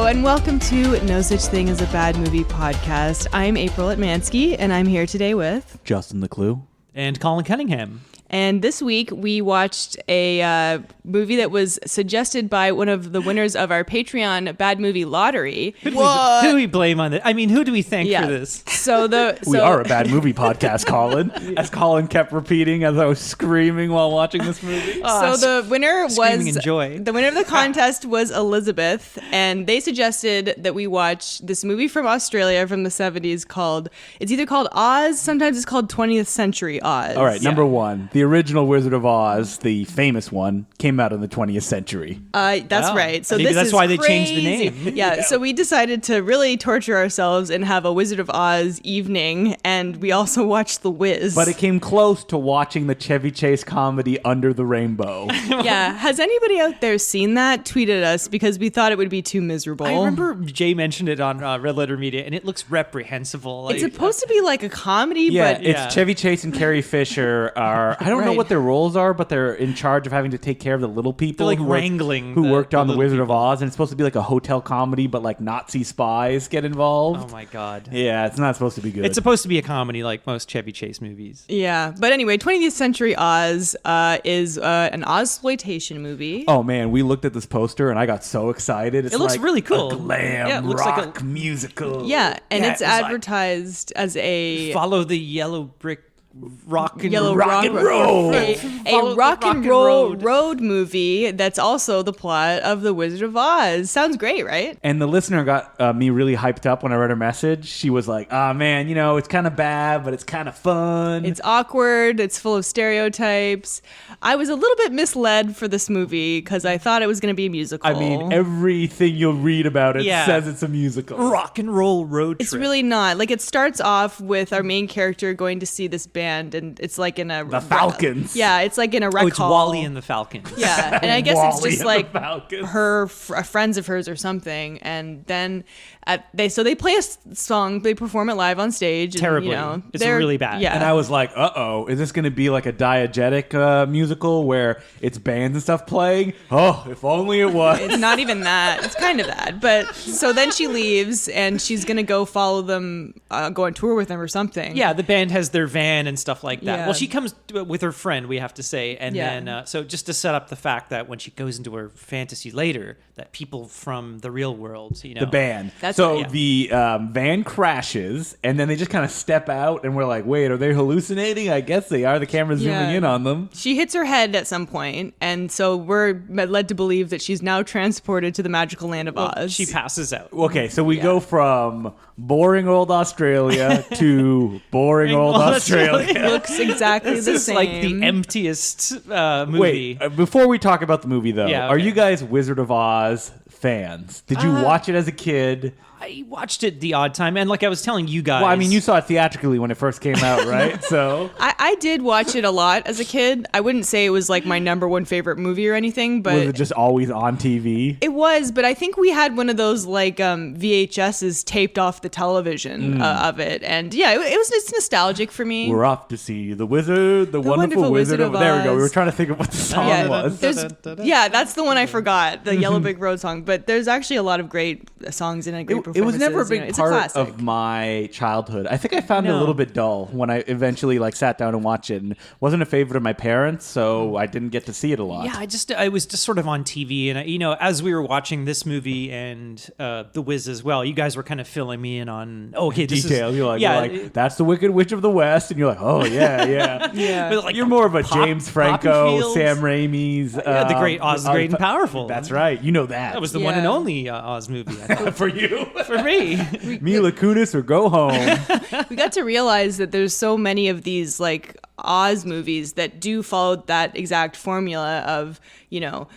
and welcome to No Such Thing as a Bad Movie podcast. I'm April Atmansky, and I'm here today with Justin the Clue and Colin Cunningham. And this week we watched a movie that was suggested by one of the winners of our Patreon Bad Movie Lottery. Who do we blame on this? I mean, who do we thank for this? We are a bad movie podcast, Colin. As Colin kept repeating as I was screaming while watching this movie. So the winner Screaming in joy. The winner of the contest was Elizabeth, and they suggested that we watch this movie from Australia from the 70s it's either called Oz, sometimes it's called 20th Century Oz. All right, number one. The original Wizard of Oz, the famous one, came out in the 20th century. That's right. So maybe that's why they changed the crazy. name. Yeah, so we decided to really torture ourselves and have a Wizard of Oz evening, and we also watched The Wiz. But it came close to watching the Chevy Chase comedy Under the Rainbow. Yeah. Has anybody out there seen that? Tweeted us, because we thought it would be too miserable. I remember Jay mentioned it on Red Letter Media, and it looks reprehensible. It's supposed to be like a comedy, but... It's Chevy Chase and Carrie Fisher are... I don't know what their roles are, but they're in charge of having to take care of the little people. They're like wrangling who worked on the Wizard of people. Oz, and it's supposed to be like a hotel comedy, but like Nazi spies get involved. Oh my god. Yeah, it's not supposed to be good. It's supposed to be a comedy like most Chevy Chase movies. Yeah, but anyway, 20th Century Oz is an Ozsploitation movie. Oh man, we looked at this poster and I got so excited. It looks really cool. A glam Yeah, it looks rock like musical. Yeah, and it's it was advertised as a... Follow the yellow brick rock and Yellow rock and roll. A Follow the rock and roll road. road movie that's also the plot of The Wizard of Oz. Sounds great, right? And the listener got me really hyped up when I read her message. She was like, "Ah, man, it's kind of bad, but it's kind of fun. It's awkward. It's full of stereotypes. I was a little bit misled for this movie because I thought it was going to be a musical. I mean, everything you'll read about it says it's a musical. rock and roll road trip. It's really not. Like, it starts off with our main character going to see this band, and it's like in a... The Falcons. Yeah, it's like in a rec it's hall. Wally and the Falcons. Yeah, and I guess it's Wally just and like the Falcons. friends of hers or something, and then they play a song, they perform it live on stage. And, Terribly. It's really bad. Yeah, And I was like, uh-oh, is this going to be like a diegetic musical where it's bands and stuff playing? Oh, if only it was. it's not even that. It's kind of that. But so then she leaves, and she's going to go follow them, go on tour with them or something. Yeah, the band has their van and stuff like that. Yeah. Well, she comes with her friend, we have to say. And then, so just to set up the fact that when she goes into her fantasy later, that people from the real world, The band. That's so right. the van crashes, and then they just kind of step out, and we're like, wait, are they hallucinating? I guess they are. The camera's zooming in on them. She hits her head at some point, and so we're led to believe that she's now transported to the magical land of Oz. She passes out. Okay, so we go from boring old Australia to boring old Australia. Looks exactly This the is same. like the emptiest movie. Wait, before we talk about the movie, though, Yeah, are okay. you guys Wizard of Oz fans? Did you watch it as a kid? I watched it the odd time, and like I was telling you guys. Well, I mean, you saw it theatrically when it first came out, right? So I did watch it a lot as a kid. I wouldn't say it was like my number one favorite movie or anything, but was it just always on TV? it was. But I think we had one of those like VHSs taped off the television of it, and yeah, it's nostalgic for me. We're off to see the Wizard, the wonderful Wizard of There we go. We were Oz. trying to think of what the song was. That's the one I forgot, the Yellow Brick Road song. But there's actually a lot of great songs in it. Great It was never a performances, big it's part classic. of my childhood. I think I found it a No. little bit dull when I eventually sat down and watched it, and wasn't a favorite of my parents, so I didn't get to see it a lot. Yeah, I was just sort of on TV, and as we were watching this movie and The Wiz as well, you guys were kind of filling me in on this Details. is, You're like, that's the Wicked Witch of the West, and you're like, oh yeah, yeah, Yeah. But, like, You're more of a Pop- James Poppy Franco, Fields. Sam Raimi's, the great Oz the Great and Powerful. That's right. You know that. That was the one Yeah. and only Oz movie, I thought. for you. For me. Mila Kunis or go home. We got to realize that there's so many of these like Oz movies that do follow that exact formula of,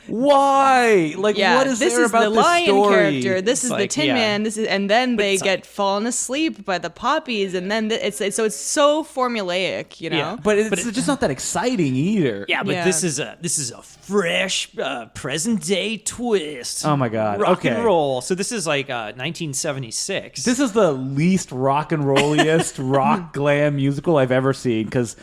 Why? Like, yeah, what is this there is about the this lion story? character, this is the like, Tin yeah. Man, this is, and then they it's get fallen asleep by the poppies, and then it's so formulaic, Yeah. But it's just not that exciting either. Yeah, but Yeah. this is a fresh present day twist. Oh my God. Rock Okay. and roll. So this is like 1976. This is the least rock and rolliest rock glam musical I've ever seen, because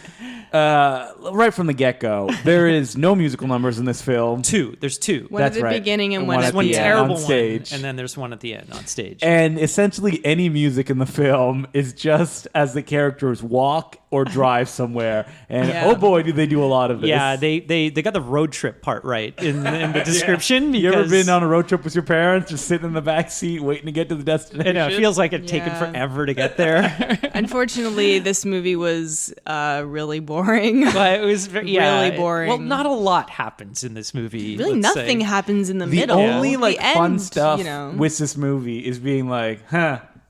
Right from the get-go, there is no musical numbers in this film. There's two. One at the beginning and one at one the end. terrible on stage. one, and then there's one at the end on stage. And essentially any music in the film is just as the characters walk or drive somewhere. And oh boy, do they do a lot of this. Yeah, they got the road trip part right in the description. You ever been on a road trip with your parents, just sitting in the back seat waiting to get to the destination? It feels like it's taken forever to get there. Unfortunately, this movie was really boring. But it was really boring. Well, not a lot happens in this movie. Really, nothing happens in the middle. The only The fun end, stuff you know. with this movie is being like,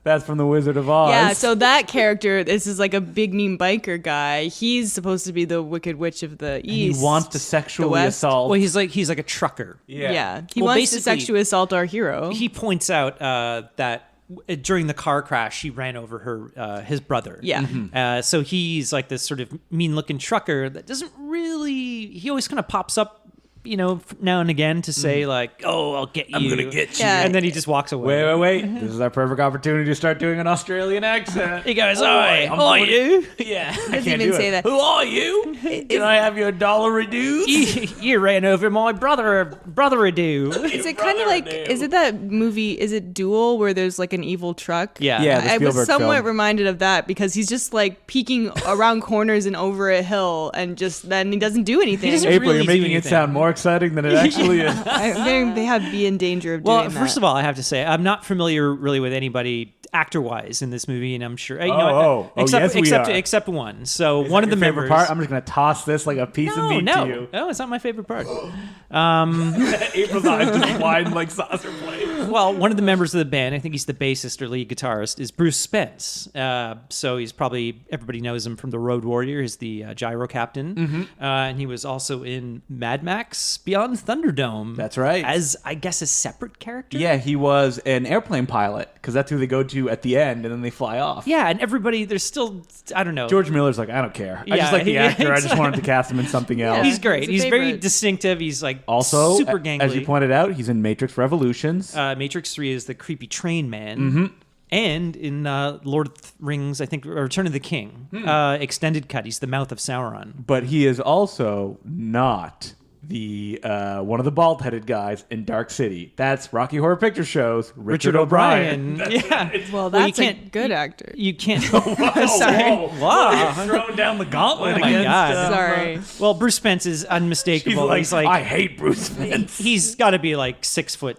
that's from the Wizard of Oz. Yeah, so that character, this is like a big mean biker guy. He's supposed to be the Wicked Witch of the East. He wants to sexually West. assault. Well, he's like a trucker. Yeah. He wants to sexually assault our hero. He points out that during the car crash, he ran over his brother. Yeah. Mm-hmm. So he's like this sort of mean-looking trucker that doesn't really. He always kind of pops up, now and again to say like, "Oh, I'll get you. I'm gonna get you," Yeah. and then he just walks away. Wait. This is our perfect opportunity to start doing an Australian accent. He goes, "Oi, you? Yeah, I doesn't can't even do say it. that. Who are you? Can I have your $1 reduced? You ran over my brother a do." Is it kind of like, is it that movie, is it Duel, where there's like an evil truck? Yeah. Yeah, the I was Spielberg somewhat film. reminded of that because he's just like peeking around corners and over a hill and just then he doesn't do anything. doesn't April, really you're do making it anything. sound more exciting than it actually is. They have be in danger of Well, doing that. first of all, I have to say I'm not familiar really with anybody actor-wise in this movie, and I'm sure except one. So Is one that of the your favorite members. part? I'm just gonna toss this like a piece of meat to you. No, it's not my favorite part. April's eyes just widen like saucer plates. Well, one of the members of the band, I think he's the bassist or lead guitarist, is Bruce Spence. So he's probably, everybody knows him from The Road Warrior. He's the gyro captain. And he was also in Mad Max Beyond Thunderdome. That's right. As, I guess, a separate character? Yeah, he was an airplane pilot because that's who they go to at the end, and then they fly off. Yeah, and everybody, there's still, I don't know. George Miller's like, I don't care. I Yeah, just like the yeah, actor. I just wanted to cast him in something else. He's great. He's a He's very favorite. distinctive. He's like Also, super gangly. as you pointed out, he's in Matrix Revolutions. Matrix 3 is the creepy train man. And in Lord of the Rings, I think, or Return of the King, extended cut, he's the mouth of Sauron. But he is also not the one of the bald-headed guys in Dark City. That's Rocky Horror Picture Show's Richard O'Brien. Yeah. well, you that's a can't- good actor. You can't. Sorry. Wow. Throwing down the gauntlet Oh my against God. Sorry. Well, Bruce Spence is He's unmistakable. like, He's like, I hate Bruce Spence. he's got to be like 6'7"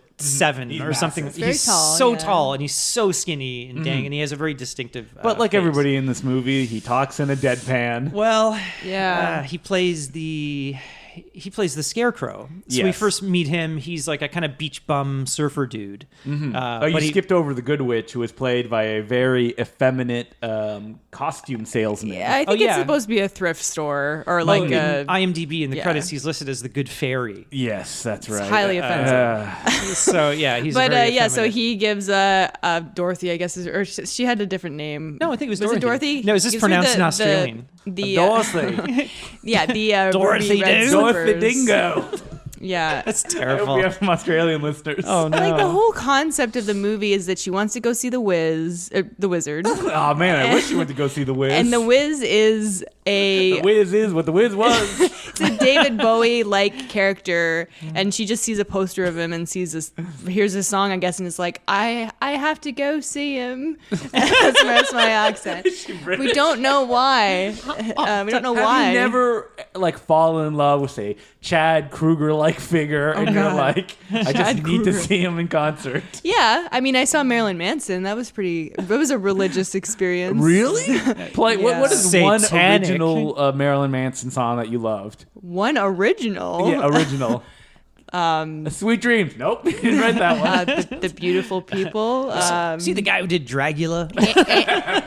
He's or something. massive. Very He's tall, so yeah. tall and he's so skinny and dang, and he has a very distinctive. But like face. everybody in this movie, he talks in a deadpan. Well, Yeah. he plays the Scarecrow. So we Yes. first meet him. He's like a kind of beach bum surfer dude. You but he- skipped over the Good Witch, who was played by a very effeminate costume salesman. Yeah, I think it's supposed to be a thrift store or like in a IMDb in the yeah. credits, he's listed as the Good Fairy. Yes, that's right. highly offensive. So yeah, he's. But very yeah, so effeminate. he gives Dorothy, I guess, or she had a different name. No, I think it was Was it Dorothy. Dorothy? No, is this Gives her pronounced in Australian? The Dorothy. yeah, the Dorothy ruby red do? Dorothy slippers. Dingo. Yeah. That's I hope terrible. we have some Australian listeners. Oh no! Like the whole concept of the movie is that she wants to go see the Wizard, Oh man, I wish you went to go see The Wiz. and the Wiz is The Wiz is what The Wiz was. it's a David Bowie like character, and she just sees a poster of him and sees this. Here's a song, I guess, and it's like I have to go see him. that's my accent. We don't know why. We don't know why. Have you never like fallen in love with say Chad Kruger like figure, and you're God. like, I just Chad need to Kruger. see him in concert. Yeah, I mean, I saw Marilyn Manson. That was pretty. It was a religious experience. Really? Play. Yeah. What is one Satanic. original Marilyn Manson song that you loved? One original. Yeah, original. Sweet Dreams. Nope, you didn't write that one. The beautiful people. See the guy who did Dragula?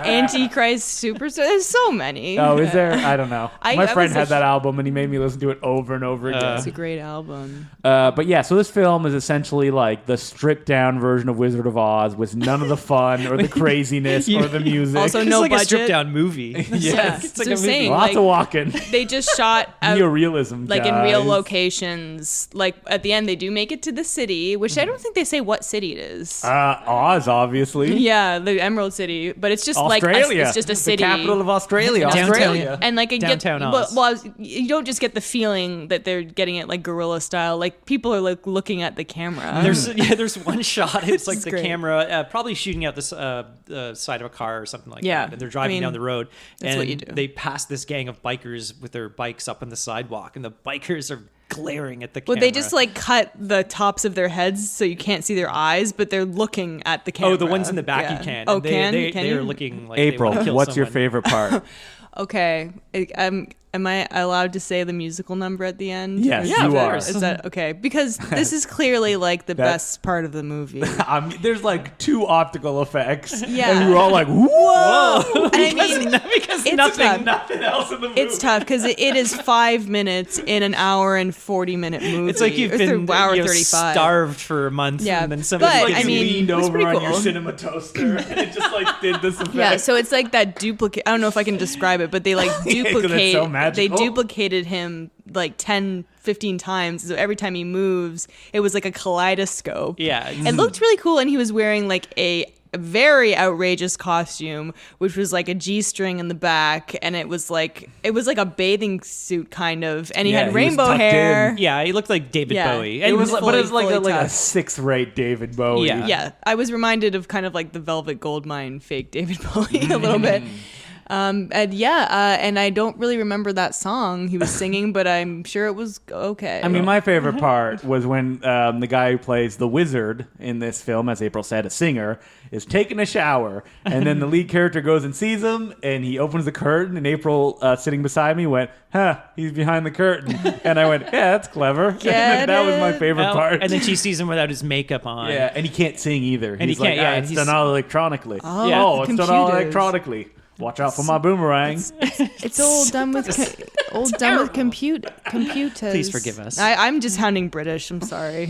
Antichrist Superstar. There's so many. Oh, is there? I don't know. I My was friend a- had that album, and he made me listen to it over and over again. It's a great album. But yeah, so this film is essentially like the stripped down version of Wizard of Oz with none of the fun or the craziness or the music. Also, It's no like budget. a stripped down movie. Yeah, It's so like a movie. saying, Lots like, of walking. they just shot out, Neorealism, like in real guys. locations, like at the end, they do make it to the city, which I don't think they say what city it is. Oz, obviously. Yeah, the Emerald City, but it's just Australia. it's just a city. The capital of Australia. Downtown. Australia. And like Downtown Oz. you don't just get the feeling that they're getting it like guerrilla style. Like people are like looking at the camera. There's one shot. It's like is the great. camera probably shooting out the side of a car or something like Yeah. that. And they're driving down the road. that's and what you do. They pass this gang of bikers with their bikes up on the sidewalk, and the bikers are glaring at the camera. Well, they just like cut the tops of their heads so you can't see their eyes, but they're looking at the camera. Oh, the ones in the back Yeah. you can. Oh, And they you? are looking like April, they wanna kill what's your someone. favorite part? Okay, am I allowed to say the musical number at the end? Yes, Yeah, you of are. course. Is that okay? Because this is clearly like the best part of the movie. There's like 2 optical effects. Yeah. And we were all like, whoa! And I mean, because it's nothing. tough. Nothing else in the movie. It's tough because it is 5 minutes in an hour and 40-minute movie. It's like you've Or been hour 35. 35. Starved for a month, Yeah, and then somebody but, Like I you mean, leaned it was over pretty on your cool. cinema toaster and it just like did this effect. Yeah, so it's like that duplicate. I don't know if I can describe it, but they like 'cause it's duplicate. so They magical. duplicated him like 10, 15 times. So every time he moves, it was like a kaleidoscope. Yeah. It looked really cool, and he was wearing like a very outrageous costume, which was like a G-string in the back, and it was like a bathing suit kind of, and he Yeah, had he was rainbow tucked hair. in. Yeah, he looked like David Yeah. Bowie. It And was, but it was fully like a tucked. 6th-rate David Bowie. Yeah. Yeah, I was reminded of kind of like the Velvet Goldmine fake David Bowie a little bit. And I don't really remember that song he was singing, but I'm sure it was okay. I mean, my favorite part was when the guy who plays the wizard in this film, as April said, a singer, is taking a shower, and then the lead character goes and sees him, and he opens the curtain, and April, sitting beside me, went, he's behind the curtain. And I went, yeah, that's clever. Get That was my it? favorite Well, part. and then she sees him without his makeup on. yeah, and he can't sing either. And He's he can't, like, yeah, it's he's- done all electronically. Oh, Yeah. it's done all computers. electronically. Watch out for my boomerang. it's all done with computers. Please forgive us. I'm just sounding British. I'm sorry.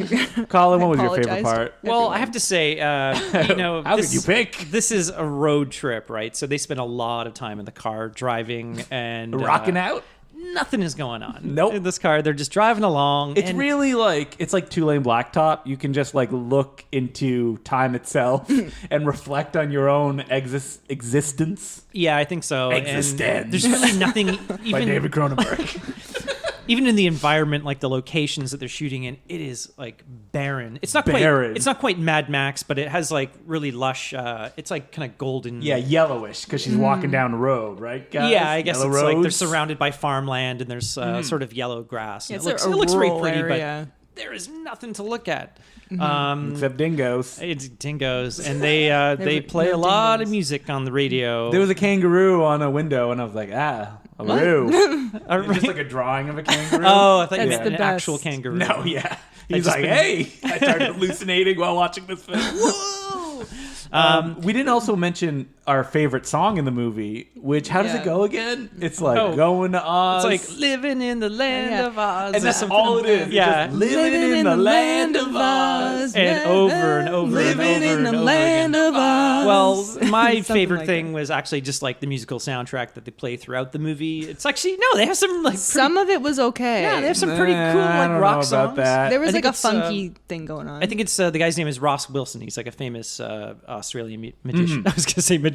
Colin, what was your favorite Apologize. part? Well, I have to say, How could you pick? This is a road trip, right? So they spend a lot of time in the car driving and Rocking out? Nothing is going on. Nope. In this car, they're just driving along. It's and really like it's like 2-lane blacktop. You can just like look into time itself and reflect on your own existence. yeah, I think so. And Existence. there's really nothing By even David Cronenberg. even in the environment, like the locations that they're shooting in, it is like barren. It's not Barren. quite. It's not quite Mad Max, but it has like really lush. It's like kind of golden. Yeah, yellowish because she's walking down the road, right, guys? Yeah, I guess Yellow it's like they're roads. surrounded by farmland and there's sort of yellow grass. And It's it looks very rural pretty, area. but there is nothing to look at. Except dingoes. It's dingoes, and they play a lot of music on the radio. There was a kangaroo on a window, and I was like, a roo. Just like a drawing of a kangaroo. Oh, I thought you That's meant the an best. actual kangaroo. No, yeah. He's just like, been- hey. I started hallucinating while watching this film. Whoa! We didn't also mention our favorite song in the movie, which, how does it Yeah. go again? It's like, Oh. going to Oz. It's like living in the land Yeah. of Oz. and or that's something. all it is. It's Yeah. just living in the land of Oz. And over and over and Living over in and the over land again. of Oz. Well, my Something favorite like thing that. was actually just like the musical soundtrack that they play throughout the movie. It's actually no, they have some like Some of it was okay. yeah, they have some pretty cool I like don't rock know songs. about that. There was I like think a it's, funky thing going on. I think it's the guy's name is Ross Wilson. He's like a famous Australian magician. I was gonna say magician.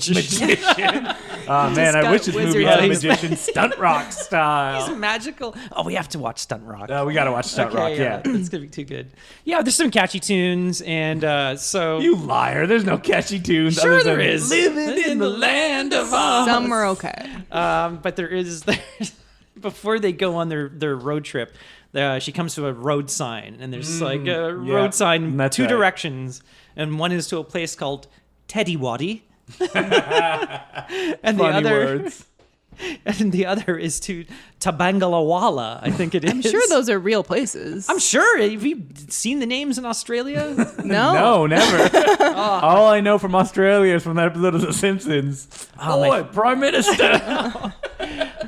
Oh, man, I got wish this movie wizard had a eyes. magician stunt rock He's style. magical. Oh, we have to watch Stunt Rock. We got to watch stunt rock, yeah. It's gonna be too good. Yeah, there's some catchy tunes, and so You liar. There's no catchy tunes. Sure other there than is. Living in the land of Oz. Some were okay. but there's before they go on their road trip, she comes to a road sign, and there's like a road sign that's two right. directions, and one is to a place called Teddy Waddy, and Funny the other words. and the other is to Tabangalawala, I think it is. I'm sure those are real places. I'm sure. Have you seen the names in Australia? No. No, never. All I know from Australia is from that episode of The Simpsons. my- Prime Minister.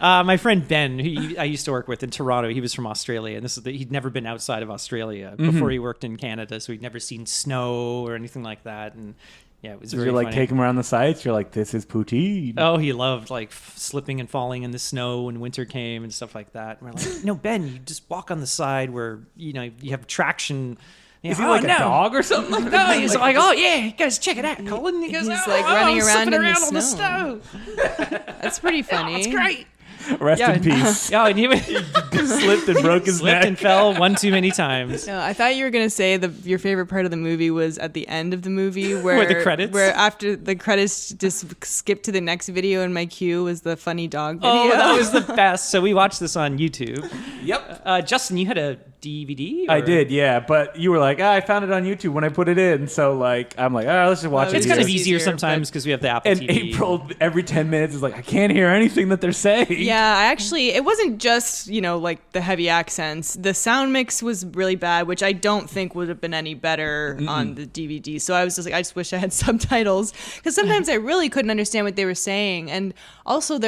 My friend Ben, who I used to work with in Toronto, he was from Australia, and he'd never been outside of Australia before he worked in Canada, so he'd never seen snow or anything like that. And Yeah, it was Did very you like funny. take him around the sites? You're like, this is poutine. Oh, he loved like slipping and falling in the snow when winter came and stuff like that. And we're like, no, Ben, you just walk on the side where you have traction. Is he like a dog or something? No, he's like, oh yeah, he goes, check it out, Colin. He goes, He's oh, like running I'm around slipping in the on the snow. snow. That's pretty funny. It's great. Rest in peace. Yeah, and he Slipped and broke his slipped neck. and fell one too many times. No, I thought you were gonna say your favorite part of the movie was at the end of the movie where the credits? where after the credits just skip to the next video, and my cue was the funny dog video. Oh, that was the best. So we watched this on YouTube. Yep. Justin, you had a DVD? I did, yeah. But you were like, I found it on YouTube when I put it in. So like, I'm like, let's just watch it. It's It's kind of easier, easier sometimes because we have the Apple And TV. April, every 10 minutes, is like, I can't hear anything that they're saying. Yeah, it wasn't just, like the heavy accents. The sound mix was really bad, which I don't think would have been any better on the DVD. So I was just like, I just wish I had subtitles, because sometimes I really couldn't understand what they were saying. And also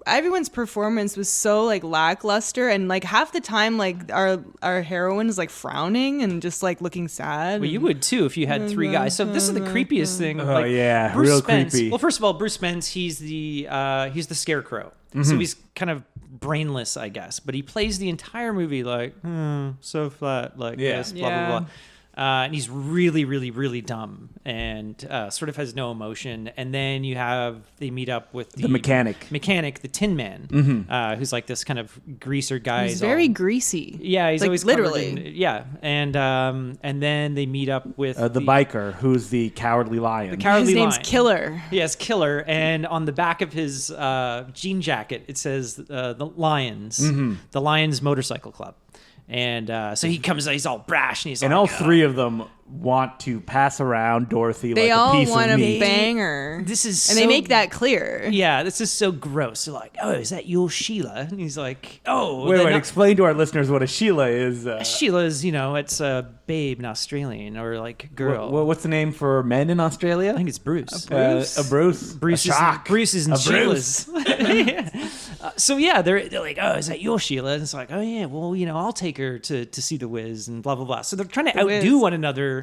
everyone's performance was so like lackluster, and like half the time like our heroine is like frowning and just like looking sad. Well, you would too if you had three guys. So this is the creepiest thing. Oh, yeah, real creepy. Well, first of all, Bruce Spence, he's the scarecrow. So he's kind of brainless, I guess, but he plays the entire movie like so flat, like this, blah blah blah. And he's really, really, really dumb and sort of has no emotion. And then they meet up with the mechanic, the Tin Man, who's like this kind of greaser guy. He's very greasy. Yeah, he's like, always literally. And then they meet up with the biker, who's the cowardly lion. The cowardly His name's lion. Killer. Yes, Killer. And on the back of his jean jacket, it says the Lions, the Lions Motorcycle Club. And so he comes, he's all brash, and he's and like, all three of them want to pass around Dorothy They like all a piece want of to meat. bang her. This is and they make that clear. Yeah, this is so gross. They're like, oh, is that your Sheila? And he's like, oh. Wait, explain to our listeners what a Sheila is. Sheila's, it's a babe in Australian, or like girl. What's the name for men in Australia? I think it's Bruce. A Bruce. Bruce a shock. Bruce's and a Bruce. Sheila's. So yeah, they're like, oh, is that your Sheila? And it's like, oh yeah, well, I'll take her to see the Wiz and blah blah blah. So they're trying to outdo one another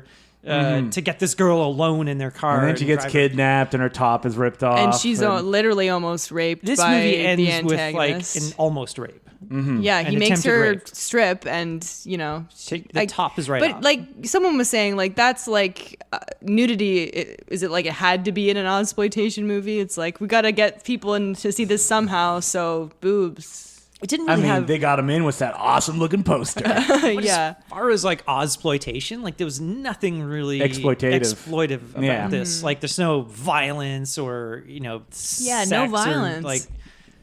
to get this girl alone in their car. And then she gets kidnapped and her top is ripped off. And she's literally almost raped This by movie ends the with antagonist. like an almost rape. Yeah, he An makes attempted her rape. strip, and The top is right But off. like someone was saying, like that's like nudity. Is it like it had to be in an Ozsploitation movie? It's like we got to get people in to see this somehow. So boobs. It didn't really have. they got him in with that awesome looking poster. Yeah. As far as like Ozsploitation, like there was nothing really Exploitive. about this. Like there's no violence or sex no or, violence. like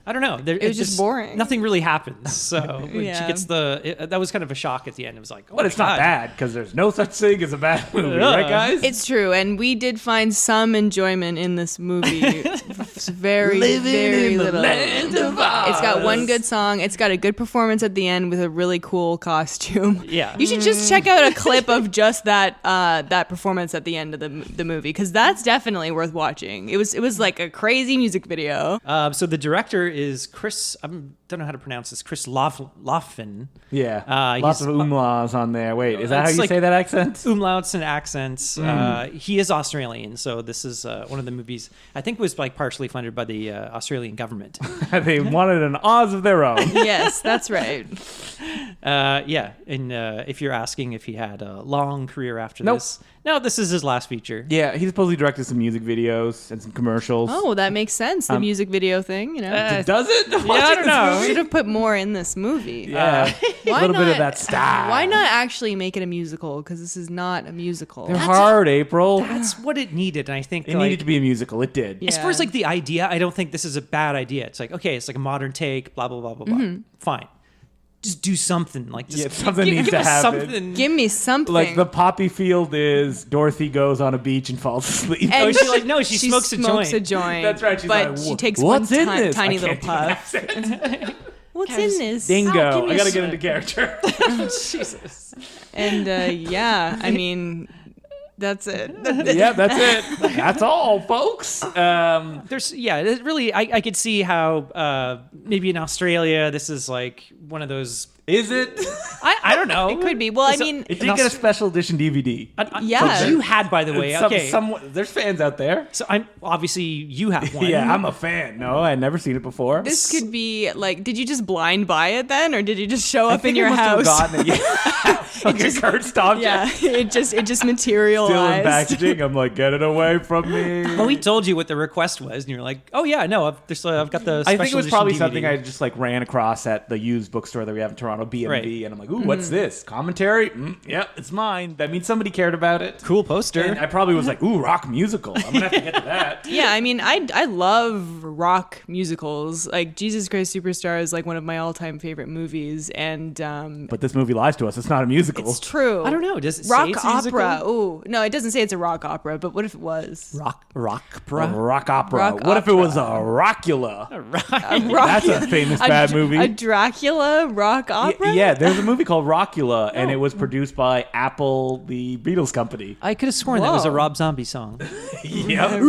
I don't know. It was just boring. Nothing really happens. So when Yeah. she gets that was kind of a shock at the end. It was like, oh But it's my not God. bad, because there's no such thing as a bad movie, right, guys? It's true, and we did find some enjoyment in this movie. It's very, Living very in the little. land of Oz. It's got one good song. It's got a good performance at the end with a really cool costume. Yeah. You should just check out a clip of just that performance at the end of the movie, because that's definitely worth watching. It was like a crazy music video. So the director is Chris. I don't know how to pronounce this. Chris Loffin. Yeah. he's- Lots of umlauts on there. Wait, is that how It's you like say that accent? Umlauts and accents. He is Australian, so this is one of the movies I think was like partially funded by the Australian government. They wanted an Oz of their own. Yes, that's right. Yeah, and if you're asking if he had a long career after Nope. this, no, this is his last feature. Yeah, he supposedly directed some music videos and some commercials. Oh, that makes sense. The music video thing, Does it? I don't know. Should have put more in this movie. Yeah. A little bit of that style. Why not actually make it a musical? Because this is not a musical. They're hard, April. That's what it needed, and I think It needed to be a musical. It did. As far as like the idea, I don't think this is a bad idea. It's like, okay, it's like a modern take, blah blah blah blah blah. Fine, just do something. Like just something needs give to us happen. something. Give me something. Like the poppy field is Dorothy goes on a beach and falls asleep. And she smokes a joint. That's right. She's but like, she takes "What's one in this?" tiny I little can't do puff. What's in this? Dingo. give me I a gotta get sec. into character. Jesus. And I mean, that's it. Yeah, that's it. That's all, folks. There's it really I could see how maybe in Australia this is like one of those Is it? I don't know. It could be. Well, I mean, It did get a special edition DVD. Yeah. You had, by the way. Okay. There's fans out there. So I'm obviously you have one. Yeah, I'm a fan. No, I had never seen it before. this could be like, did you just blind buy it then, or did you just show I up in think your I must have house? gotten it. Yeah. Like a cursed object. Yeah, it just materialized. Still in packaging. I'm like, get it away from me. Well, we told you what the request was, and you're like, "Oh yeah, no, I've got the." I think it was probably DVD. something I just like ran across at the used bookstore that we have in Toronto, BMV, Right. and I'm like, ooh, what's this? Commentary? Yep, it's mine. That means somebody cared about it. Cool poster. And I probably was like, ooh, rock musical. I'm gonna have to get to that. Yeah, I mean, I love rock musicals. Like Jesus Christ Superstar is like one of my all-time favorite movies, and But this movie lies to us. It's not a musical. it's true. I don't know. Does it Rock say it's a musical? opera. Ooh, no, it doesn't say it's a rock opera. But what if it was? Rock A opera. rock opera. Rock What if it was a opera. rockula? Rock- That's a famous bad movie. A Dracula rock opera. Yeah, there's a movie called Rockula, and it was produced by Apple, the Beatles company. I could have sworn that was a Whoa. Rob Zombie song. Yep.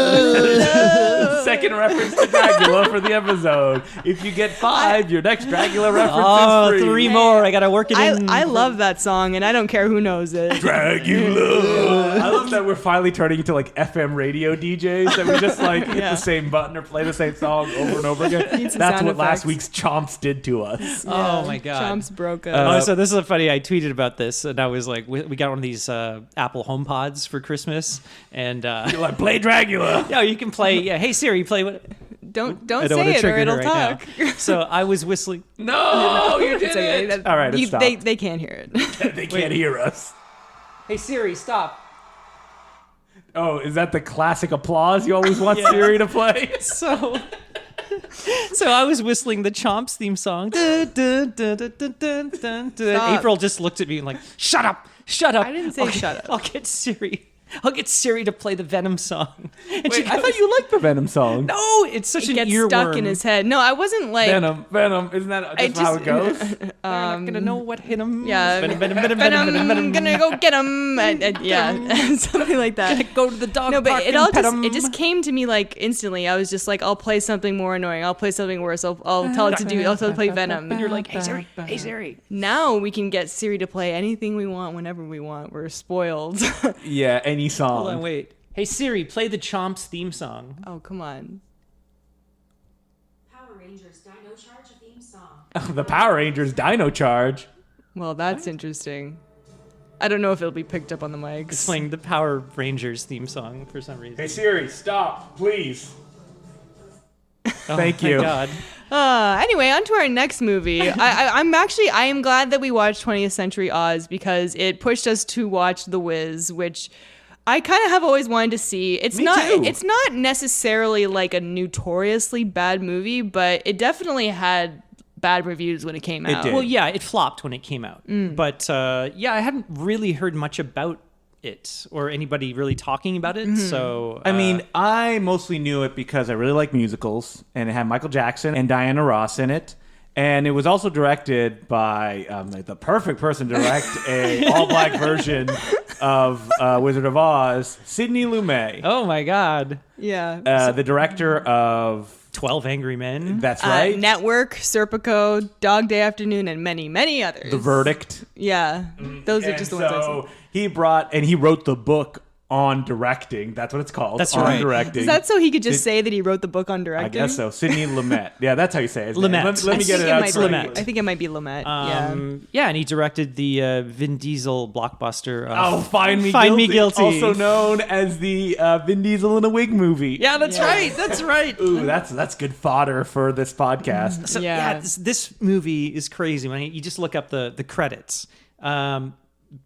Rockula! Second reference to Dracula for the episode. If you get 5, your next Dracula reference is free. 3 more. I gotta work it in. I love that song, and I don't care who knows it. Dracula. I love that we're finally turning into like FM radio DJs that we just like hit Yeah. the same button or play the same song over and over again. Need some That's sound what last effects. week's Chomps did to us. Oh my god. Chomps broke us. Oh, so this is funny. I tweeted about this, and I was like, we got one of these Apple HomePods for Christmas, and You're like, play Dracula. yeah, you can play. Yeah, hey Siri, play what? don't I don't say wanna it or trigger her it'll right talk. now. So I was whistling. No, you It's okay. didn't. All right, it's they can't hear it. They can't hear us. Hey Siri, stop. Oh, is that the classic applause you always want Siri to play? So I was whistling the Chomps theme song. Dun, dun, dun, dun, dun, dun, dun, dun. Stop. April just looked at me and like, shut up. I didn't say shut up. I'll get Siri to play the Venom song. And she Wait, I goes, thought you liked the Venom song. no, it's such It an gets earworm. stuck in his head. No, I wasn't like Venom. Isn't that just how it goes? They're not gonna know what hit him. Yeah, Venom. gonna go get him. Yeah, something like that. Go to the dog No, but park it and all pet just him. it just came to me like instantly. I was just like, I'll play something more annoying. I'll play something worse. I'll tell it to do. I'll tell it to play Venom. And you're like, hey Siri. Now we can get Siri to play anything we want whenever we want. We're spoiled. Yeah, any song. Hold on, wait. Hey Siri, play the Chomps theme song. Oh, come on. Power Rangers Dino Charge theme song. The Power Rangers Dino Charge. Well, that's interesting. I don't know if it'll be picked up on the It's mics. playing the Power Rangers theme song for some reason. Hey Siri, stop, please. Oh, Thank my you. God. Anyway, on to our next movie. I am glad that we watched 20th Century Oz because it pushed us to watch The Wiz, which I kind of have always wanted to see. It's Me not too. It's not necessarily like a notoriously bad movie, but it definitely had bad reviews when it came out. did. Well, yeah, it flopped when it came out. But yeah, I hadn't really heard much about it or anybody really talking about it. So I mean, I mostly knew it because I really like musicals, and it had Michael Jackson and Diana Ross in it. And it was also directed by the perfect person to direct a all-black version of Wizard of Oz, Sidney Lumet, oh my God, Yeah. the director of 12 Angry Men. That's right, Network, Serpico, Dog Day Afternoon, and many, many others. The Verdict. Yeah. Those are And just the ones I've so seen. he wrote the book on directing. That's what it's called. That's on right. directing. Is that so he could just say that he wrote the book on I directing? guess so. Sidney Lumet. Yeah, that's how you say it. isn't it? Lumet. Let me get it out. might be, Lumet. I think it might be Lumet. Yeah. Yeah, and he directed the Vin Diesel blockbuster. Find Me Find Guilty. Me Guilty. Also known as the Vin Diesel in a wig movie. Yeah, that's right. That's right. Ooh, that's good fodder for this podcast. So Yeah. yeah, this movie is crazy. When you just look up the credits,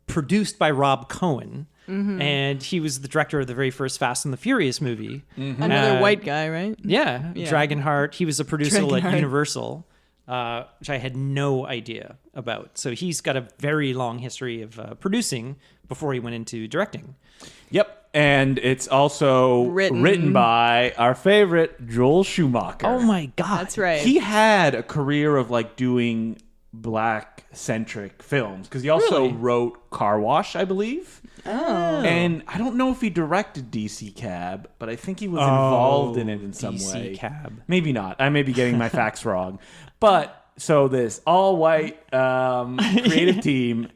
produced by Rob Cohen, and he was the director of the very first Fast and the Furious movie. Another white guy, right? Yeah, Yeah. Dragonheart. He was a producer at Dragonheart. Universal, which I had no idea about. So he's got a very long history of producing before he went into directing. Yep. And it's also written by our favorite Joel Schumacher. Oh my God, That's right. He had a career of like doing black centric films because he also Really? wrote Car Wash, I believe. Oh. And I don't know if he directed DC Cab, but I think he was involved in it in some DC way. Cab. Maybe not. I may be getting my facts wrong. But So this all-white creative team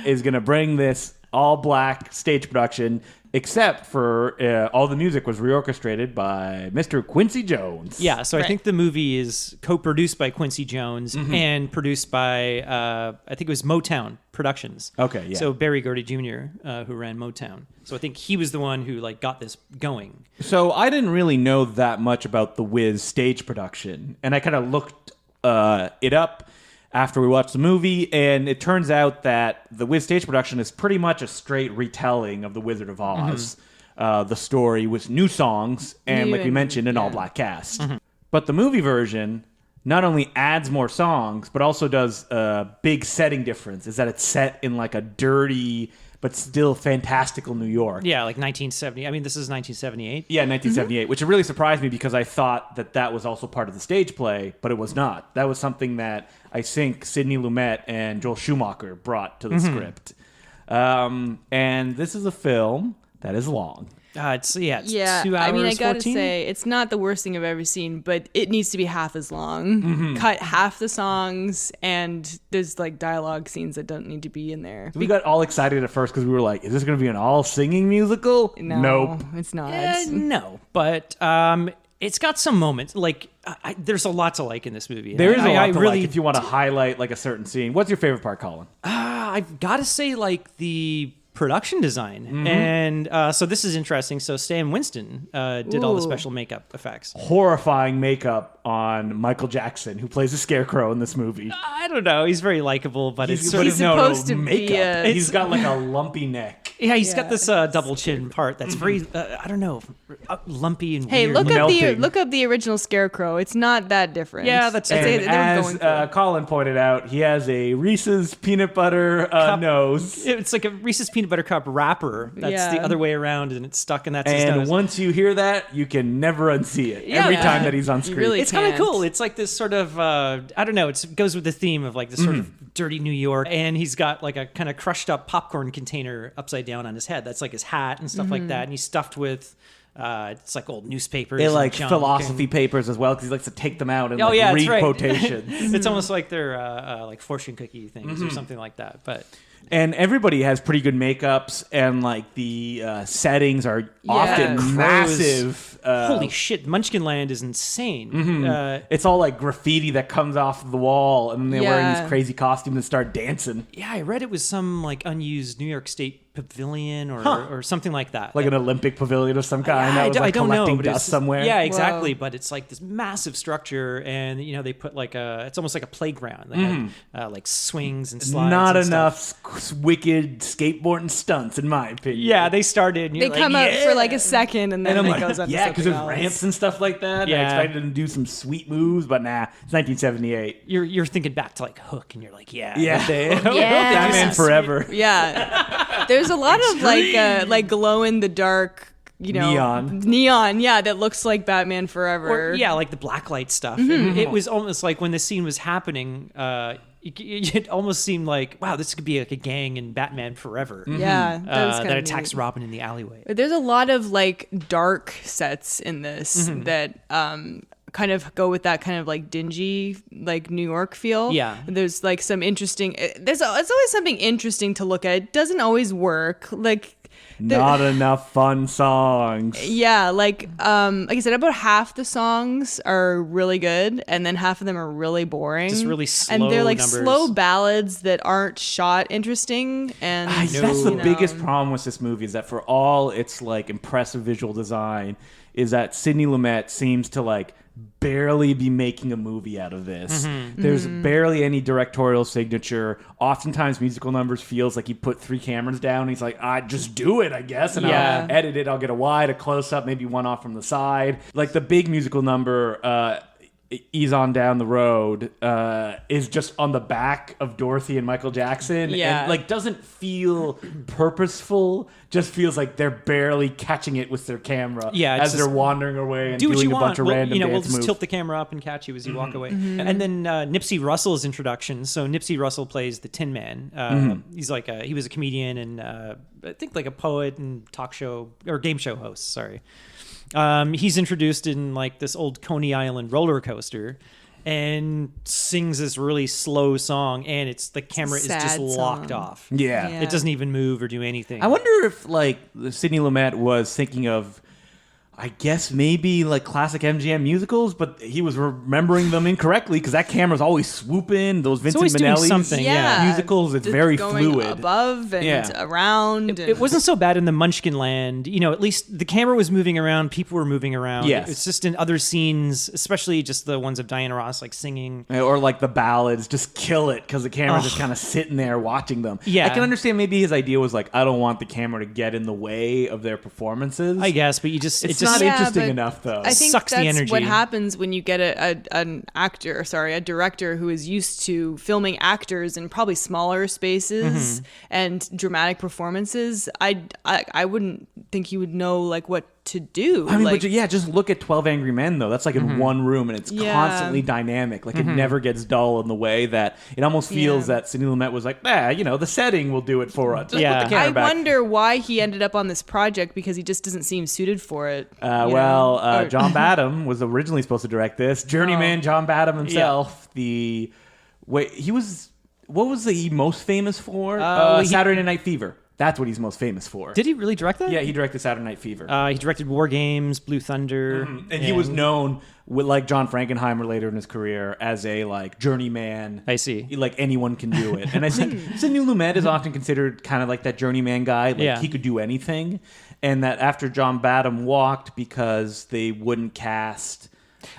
is going to bring this all-black stage production, except for all the music was reorchestrated by Mr. Quincy Jones. Yeah, so I think the movie is co-produced by Quincy Jones and produced by, I think it was Motown Productions. Okay, yeah. So Barry Gordy Jr., who ran Motown. So I think he was the one who like got this going. So I didn't really know that much about the Wiz stage production, and I kind of looked it up after we watched the movie, and it turns out that the Wiz stage production is pretty much a straight retelling of The Wizard of Oz. The story with new songs and, like we mentioned, an all-black cast. But the movie version not only adds more songs, but also does a big setting difference, is that it's set in like a dirty but still fantastical New York. Yeah, like 1970. I mean, this is 1978. Yeah, 1978, which really surprised me because I thought that was also part of the stage play, but it was not. That was something that I think Sidney Lumet and Joel Schumacher brought to the script. And this is a film that is long. It's 2 hours, I mean, I gotta 14? say, it's not the worst thing I've ever seen, but it needs to be half as long. Cut half the songs, and there's like dialogue scenes that don't need to be in there. We got all excited at first because we were like, is this going to be an all-singing musical? No, Nope. it's not. No, but it's got some moments. Like, there's a lot to like in this movie. There is a lot to really, like if you want to highlight like a certain scene. What's your favorite part, Colin? I've got to say, like, the production design. And so this is interesting. So Stan Winston did all the special makeup effects. Horrifying makeup on Michael Jackson, who plays a scarecrow in this movie. I don't know. He's very likable, but it's sort he's of... supposed to makeup. be a- He's got like a lumpy neck. Yeah, he's got this double chin part that's very, I don't know, lumpy and Hey, weird. look up the original Scarecrow. It's not that different. Yeah, that's I'd say true. that they were And going for as it. Colin pointed out, he has a Reese's peanut butter nose. It's like a Reese's Peanut Butter Cup wrapper. That's the Yeah. other way around, and it's stuck, and that's his And nose. once you hear that, you can never unsee it. Yeah. Every Yeah. time that he's on screen. really It's kind of can't. cool. It's like this sort of, I don't know, it goes with the theme of like this sort of dirty New York. And he's got like a kind of crushed up popcorn container upside down on his head. That's like his hat and stuff like that. And he's stuffed with, it's like old newspapers. They and like junk philosophy papers as well because he likes to take them out and Oh, like, yeah, that's read right. quotations. It's almost like they're like fortune cookie things or something like that. But And everybody has pretty good makeups, and like the settings are often Crows. massive. holy shit, Munchkinland is insane. It's all like graffiti that comes off the wall, and then they're wearing Yeah. these crazy costumes and start dancing. Yeah, I read it was some like unused New York State pavilion or something like that. Like an Olympic pavilion of some kind Yeah, that was like don't know, collecting but it's- dust somewhere. Yeah, exactly. Whoa. But it's like this massive structure, and they put like it's almost like a playground. They had like swings and slides. Not and enough stuff. wicked skateboarding stunts, in my opinion. Yeah, they started. And They you're like, come out for yeah. like a second, and then And I'm it like, goes up. yeah, to because something there's else. ramps and stuff like that. Yeah. I expected them to do some sweet moves, but nah, it's 1978. You're thinking back to like Hook, and you're like, Yeah. Yeah. Batman Forever. Yeah, there's a lot of like glow in the dark, neon. Yeah, that looks like Batman Forever. Or, yeah, like the blacklight stuff. It was almost like when the scene was happening, it almost seemed like, wow, this could be like a gang in Batman Forever. Yeah, that was that kinda attacks neat. Robin in the alleyway. There's a lot of like dark sets in this that kind of go with that kind of like dingy like New York feel. Yeah. There's like some interesting. It's always something interesting to look at. It doesn't always work. Not enough fun songs. Yeah, like I said, about half the songs are really good, and then half of them are really boring. Just really and they're slow like numbers. slow ballads that aren't shot interesting. And That's the you know, biggest problem with this movie is that for all its like impressive visual design, is that Sidney Lumet seems to like barely be making a movie out of this. There's barely any directorial signature. Oftentimes musical numbers feels like he put 3 cameras down and he's like, I just do it, I guess, and Yeah. I'll edit it. I'll get a wide, a close up, maybe one off from the side. Like the big musical number, Ease On Down the Road, is just on the back of Dorothy and Michael Jackson. Yeah. And like doesn't feel purposeful, just feels like they're barely catching it with their camera Yeah, it's as they're just- wandering away and Do what doing you a want. bunch of We'll, random we'll dance just moves. tilt the camera up and catch you as you walk away. And then Nipsey Russell's introduction. So Nipsey Russell plays the Tin Man. He's like he was a comedian and I think like a poet and talk show or game show host. Sorry. He's introduced in like this old Coney Island roller coaster. and sings this really slow song, and the camera is just sad locked song. off. Yeah. Yeah. It doesn't even move or do anything. I wonder if like Sidney Lumet was thinking of, I guess maybe like classic MGM musicals, but he was remembering them incorrectly because that camera's always swooping. Those Vincent always doing Minnelli something, Yeah. musicals, it's Just very going fluid. above and Yeah. around. It wasn't so bad in the Munchkin Land. At least the camera was moving around, people were moving around. Yes. It's just in other scenes, especially just the ones of Diana Ross like singing. Or like the ballads, just kill it because the camera's just kind of sitting there watching them. Yeah. I can understand maybe his idea was like, I don't want the camera to get in the way of their performances. I guess, but It's it just not Yeah, interesting but enough though. I think sucks the that's energy. what happens when you get a director who is used to filming actors in probably smaller spaces and dramatic performances. I wouldn't think he would know like what to do. I mean, like, but yeah, just look at 12 Angry Men, though. That's like in one room, and it's Yeah. constantly dynamic. Like, it never gets dull in the way that it almost feels Yeah. that Sidney Lumet was like, the setting will do it for us. Just Yeah. put the camera I back. wonder why he ended up on this project because he just doesn't seem suited for it. you know? Or- John Badham was originally supposed to direct this. Journeyman John Badham himself. What was he most famous for? Saturday Night Fever. That's what he's most famous for. Did he really direct that? Yeah, he directed Saturday Night Fever. He directed War Games, Blue Thunder. And he was known, with like John Frankenheimer later in his career, as a like journeyman. I see. Like anyone can do it. And I think Sidney Lumet is often considered kind of like that journeyman guy. Like Yeah. he could do anything. And that after John Badham walked because they wouldn't cast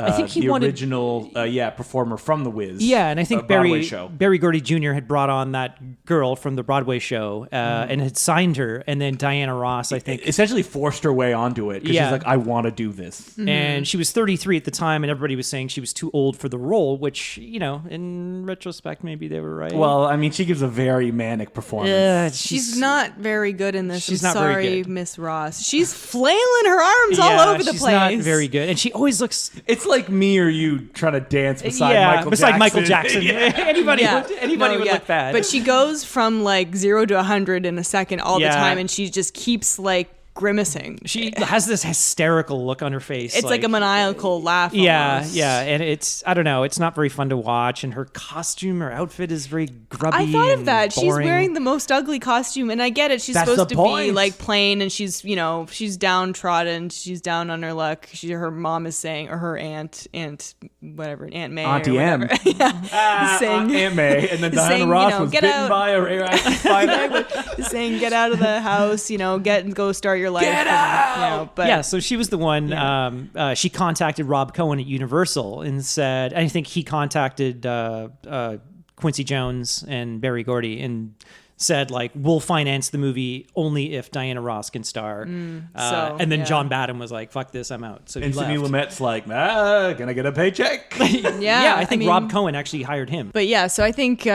I think he the wanted- original performer from The Wiz. Yeah, and I think Broadway show. Barry Gordy Jr. had brought on that girl from the Broadway show and had signed her, and then Diana Ross, I think, Essentially forced her way onto it because Yeah. she's like, I want to do this. and she was 33 at the time, and everybody was saying she was too old for the role, which, in retrospect, maybe they were right. Well, I mean, she gives a very manic performance. She's not very good in this. She's I'm not very sorry, good. Miss Ross. She's flailing her arms all over the she's place. not very good, and she always looks. It's like me or you trying to dance beside Michael beside Jackson. Michael Jackson. Yeah. Anybody Yeah. would look bad. But she goes from like 0 to 100 in a second all the Yeah. time, and she just keeps like grimacing. she has this hysterical look on her face. It's like a maniacal laugh. Yeah, almost. yeah, and I don't know, it's not very fun to watch, and her outfit is very grubby. I thought of and that. She's boring. wearing the most ugly costume, and I get it. She's That's supposed the to be point. like plain, and she's she's downtrodden. She's down on her luck. Her mom is saying, or her aunt whatever, Aunt May, Auntie or M. whatever. yeah, saying Aunt May, and then Diana saying, Ross was get bitten out. by a radioactive spider. saying, get out of the house. Go start your life. Get out! But Yeah, so she was the one. She contacted Rob Cohen at Universal and said, I think he contacted Quincy Jones and Barry Gordy and said, like, we'll finance the movie only if Diana Ross can star. And then yeah. John Badham was like, fuck this, I'm out. So he And Sidney left. Lumet's like, gonna get a paycheck. yeah, I think mean, Rob Cohen actually hired him. But yeah, so I think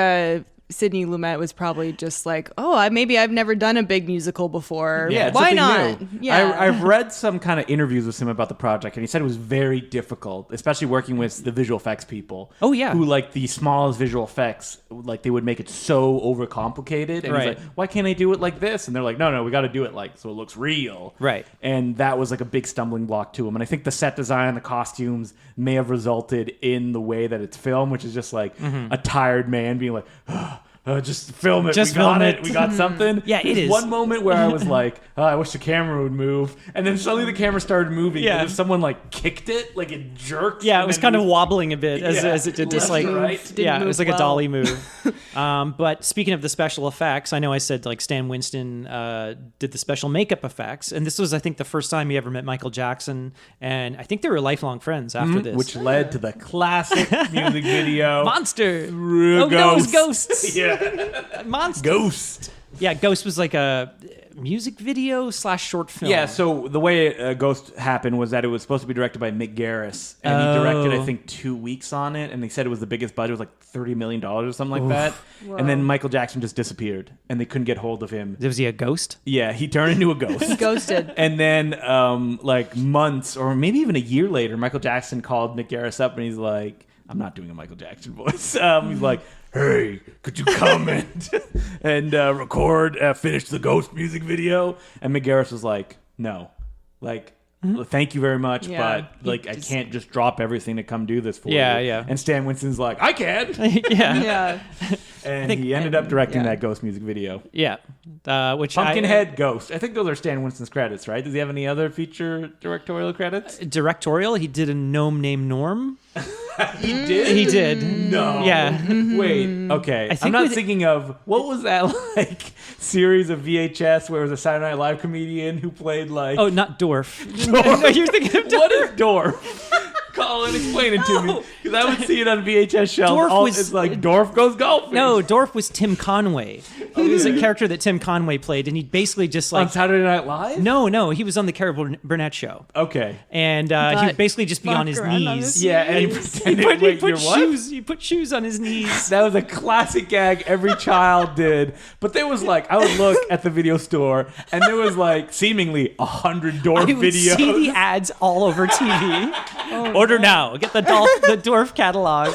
Sidney Lumet was probably just like, maybe I've never done a big musical before. Yeah, it's why something not? new. Yeah, I've read some kind of interviews with him about the project, and he said it was very difficult, especially working with the visual effects people. Oh, yeah. Who like the smallest visual effects, like they would make it so overcomplicated. And Right. he's like, why can't I do it like this? And they're like, no, we got to do it like so it looks real. Right. And that was like a big stumbling block to him. And I think the set design, the costumes may have resulted in the way that it's filmed, which is just like a tired man being like, just film it. Just we got film it. it. We got something. Yeah, it There's is. one moment where I was like, I wish the camera would move. And then suddenly the camera started moving. Yeah. And if someone like kicked it, like it jerked. Yeah, and it was then kind of moved. wobbling a bit as it did this, Left like, and right. Didn't yeah, it move was like a well. dolly move. But speaking of the special effects, I know I said like Stan Winston did the special makeup effects, and this was, I think, the first time he ever met Michael Jackson, and I think they were lifelong friends after this. Which led to the classic music video. Monster! Ghost. Oh no, it was Ghosts! Yeah. Monster! Ghost. Yeah, Ghost was like a music video / short film. Yeah, so the way Ghost happened was that it was supposed to be directed by Mick Garris, and he directed, I think, 2 weeks on it, and they said it was the biggest budget. It was like $30 million or something like that. And then Michael Jackson just disappeared, and they couldn't get hold of him. Was he a ghost? Yeah, he turned into a ghost. ghosted. And then, like months or maybe even a year later, Michael Jackson called Mick Garris up, and he's like, I'm not doing a Michael Jackson voice. He's like, hey, could you come and record, finish the Ghost music video? And Mick Garris was like, no. Like, thank you very much, Yeah, but like I can't just drop everything to come do this for you. Yeah. And Stan Winston's like, I can. Yeah. And he ended up directing that Ghost music video. Yeah. Which Pumpkinhead, Ghost. I think those are Stan Winston's credits, right? Does he have any other feature directorial credits? Directorial. He did a gnome named Norm. He did? He did. No. Yeah. Wait, okay. I think I'm not with- thinking of, what was that like series of VHS where it was a Saturday Night Live comedian who played like... Oh, not Dorf. Dorf. No, you're thinking of Dorf. What is Dorf? Colin, explain it to me. Because I would see it on VHS shelves. Dorf was- It's like Dorf goes golfing. No, Dorf was Tim Conway. He was a character that Tim Conway played, and he basically just On like... Saturday Night Live? No, he was on the Carol Burnett show. Okay. And he would basically just be on his Fuck around on knees. his Yeah, and he pretended... Wait, you're what? shoes. He put shoes on his knees. That was a classic gag every child did. But there was like, I would look at the video store, and there was like seemingly 100 Dorf I would videos. see the ads all over TV. Order now. Get the Dorf catalog.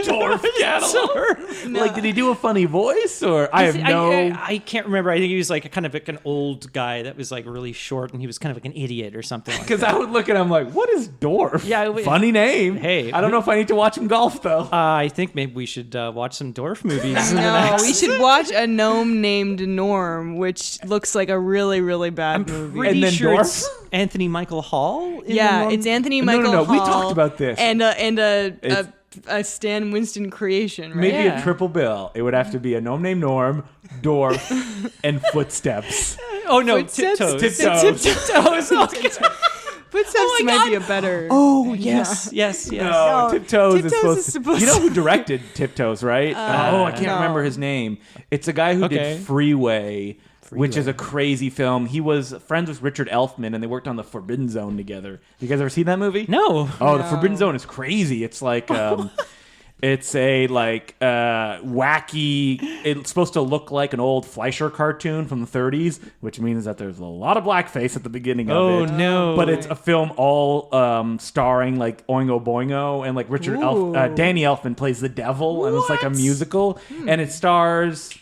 Dorf catalog. Like, did he do a funny voice, or I have no? I can't remember. I think he was like kind of like an old guy that was like really short, and he was kind of like an idiot or something. Because I would look at him like, what is Dorf? Yeah, funny name. Hey. I don't know if I need to watch him golf though. I think maybe we should watch some Dorf movies. No, we should watch a gnome named Norm, which looks like a really, really bad movie. Pretty And then sure Dorf? it's Anthony Michael Hall. in Yeah, the Norm- it's Anthony No, Michael no, Hall. we talked about this. And It's- a Stan Winston creation, right? Maybe Yeah. a triple bill. It would have to be a gnome named Norm, Dorf, and Footsteps. Oh no, Footsteps? Tiptoes. Tiptoes. Tiptoes. Footsteps might be a better. Oh yes. No. No, Tiptoes is Tiptoes supposed is to. supposed You know to- who directed Tiptoes, right? I can't no. remember his name. It's a guy who Okay. did Freeway, which is a crazy film. He was friends with Richard Elfman, and they worked on The Forbidden Zone together. You guys ever seen that movie? No. Oh, The Forbidden Zone is crazy. It's like it's a like wacky. It's supposed to look like an old Fleischer cartoon from the 30s, which means that there's a lot of blackface at the beginning of Oh it. no. But it's a film all starring like Oingo Boingo, and like Danny Elfman plays the devil, and it's like a musical, and it stars.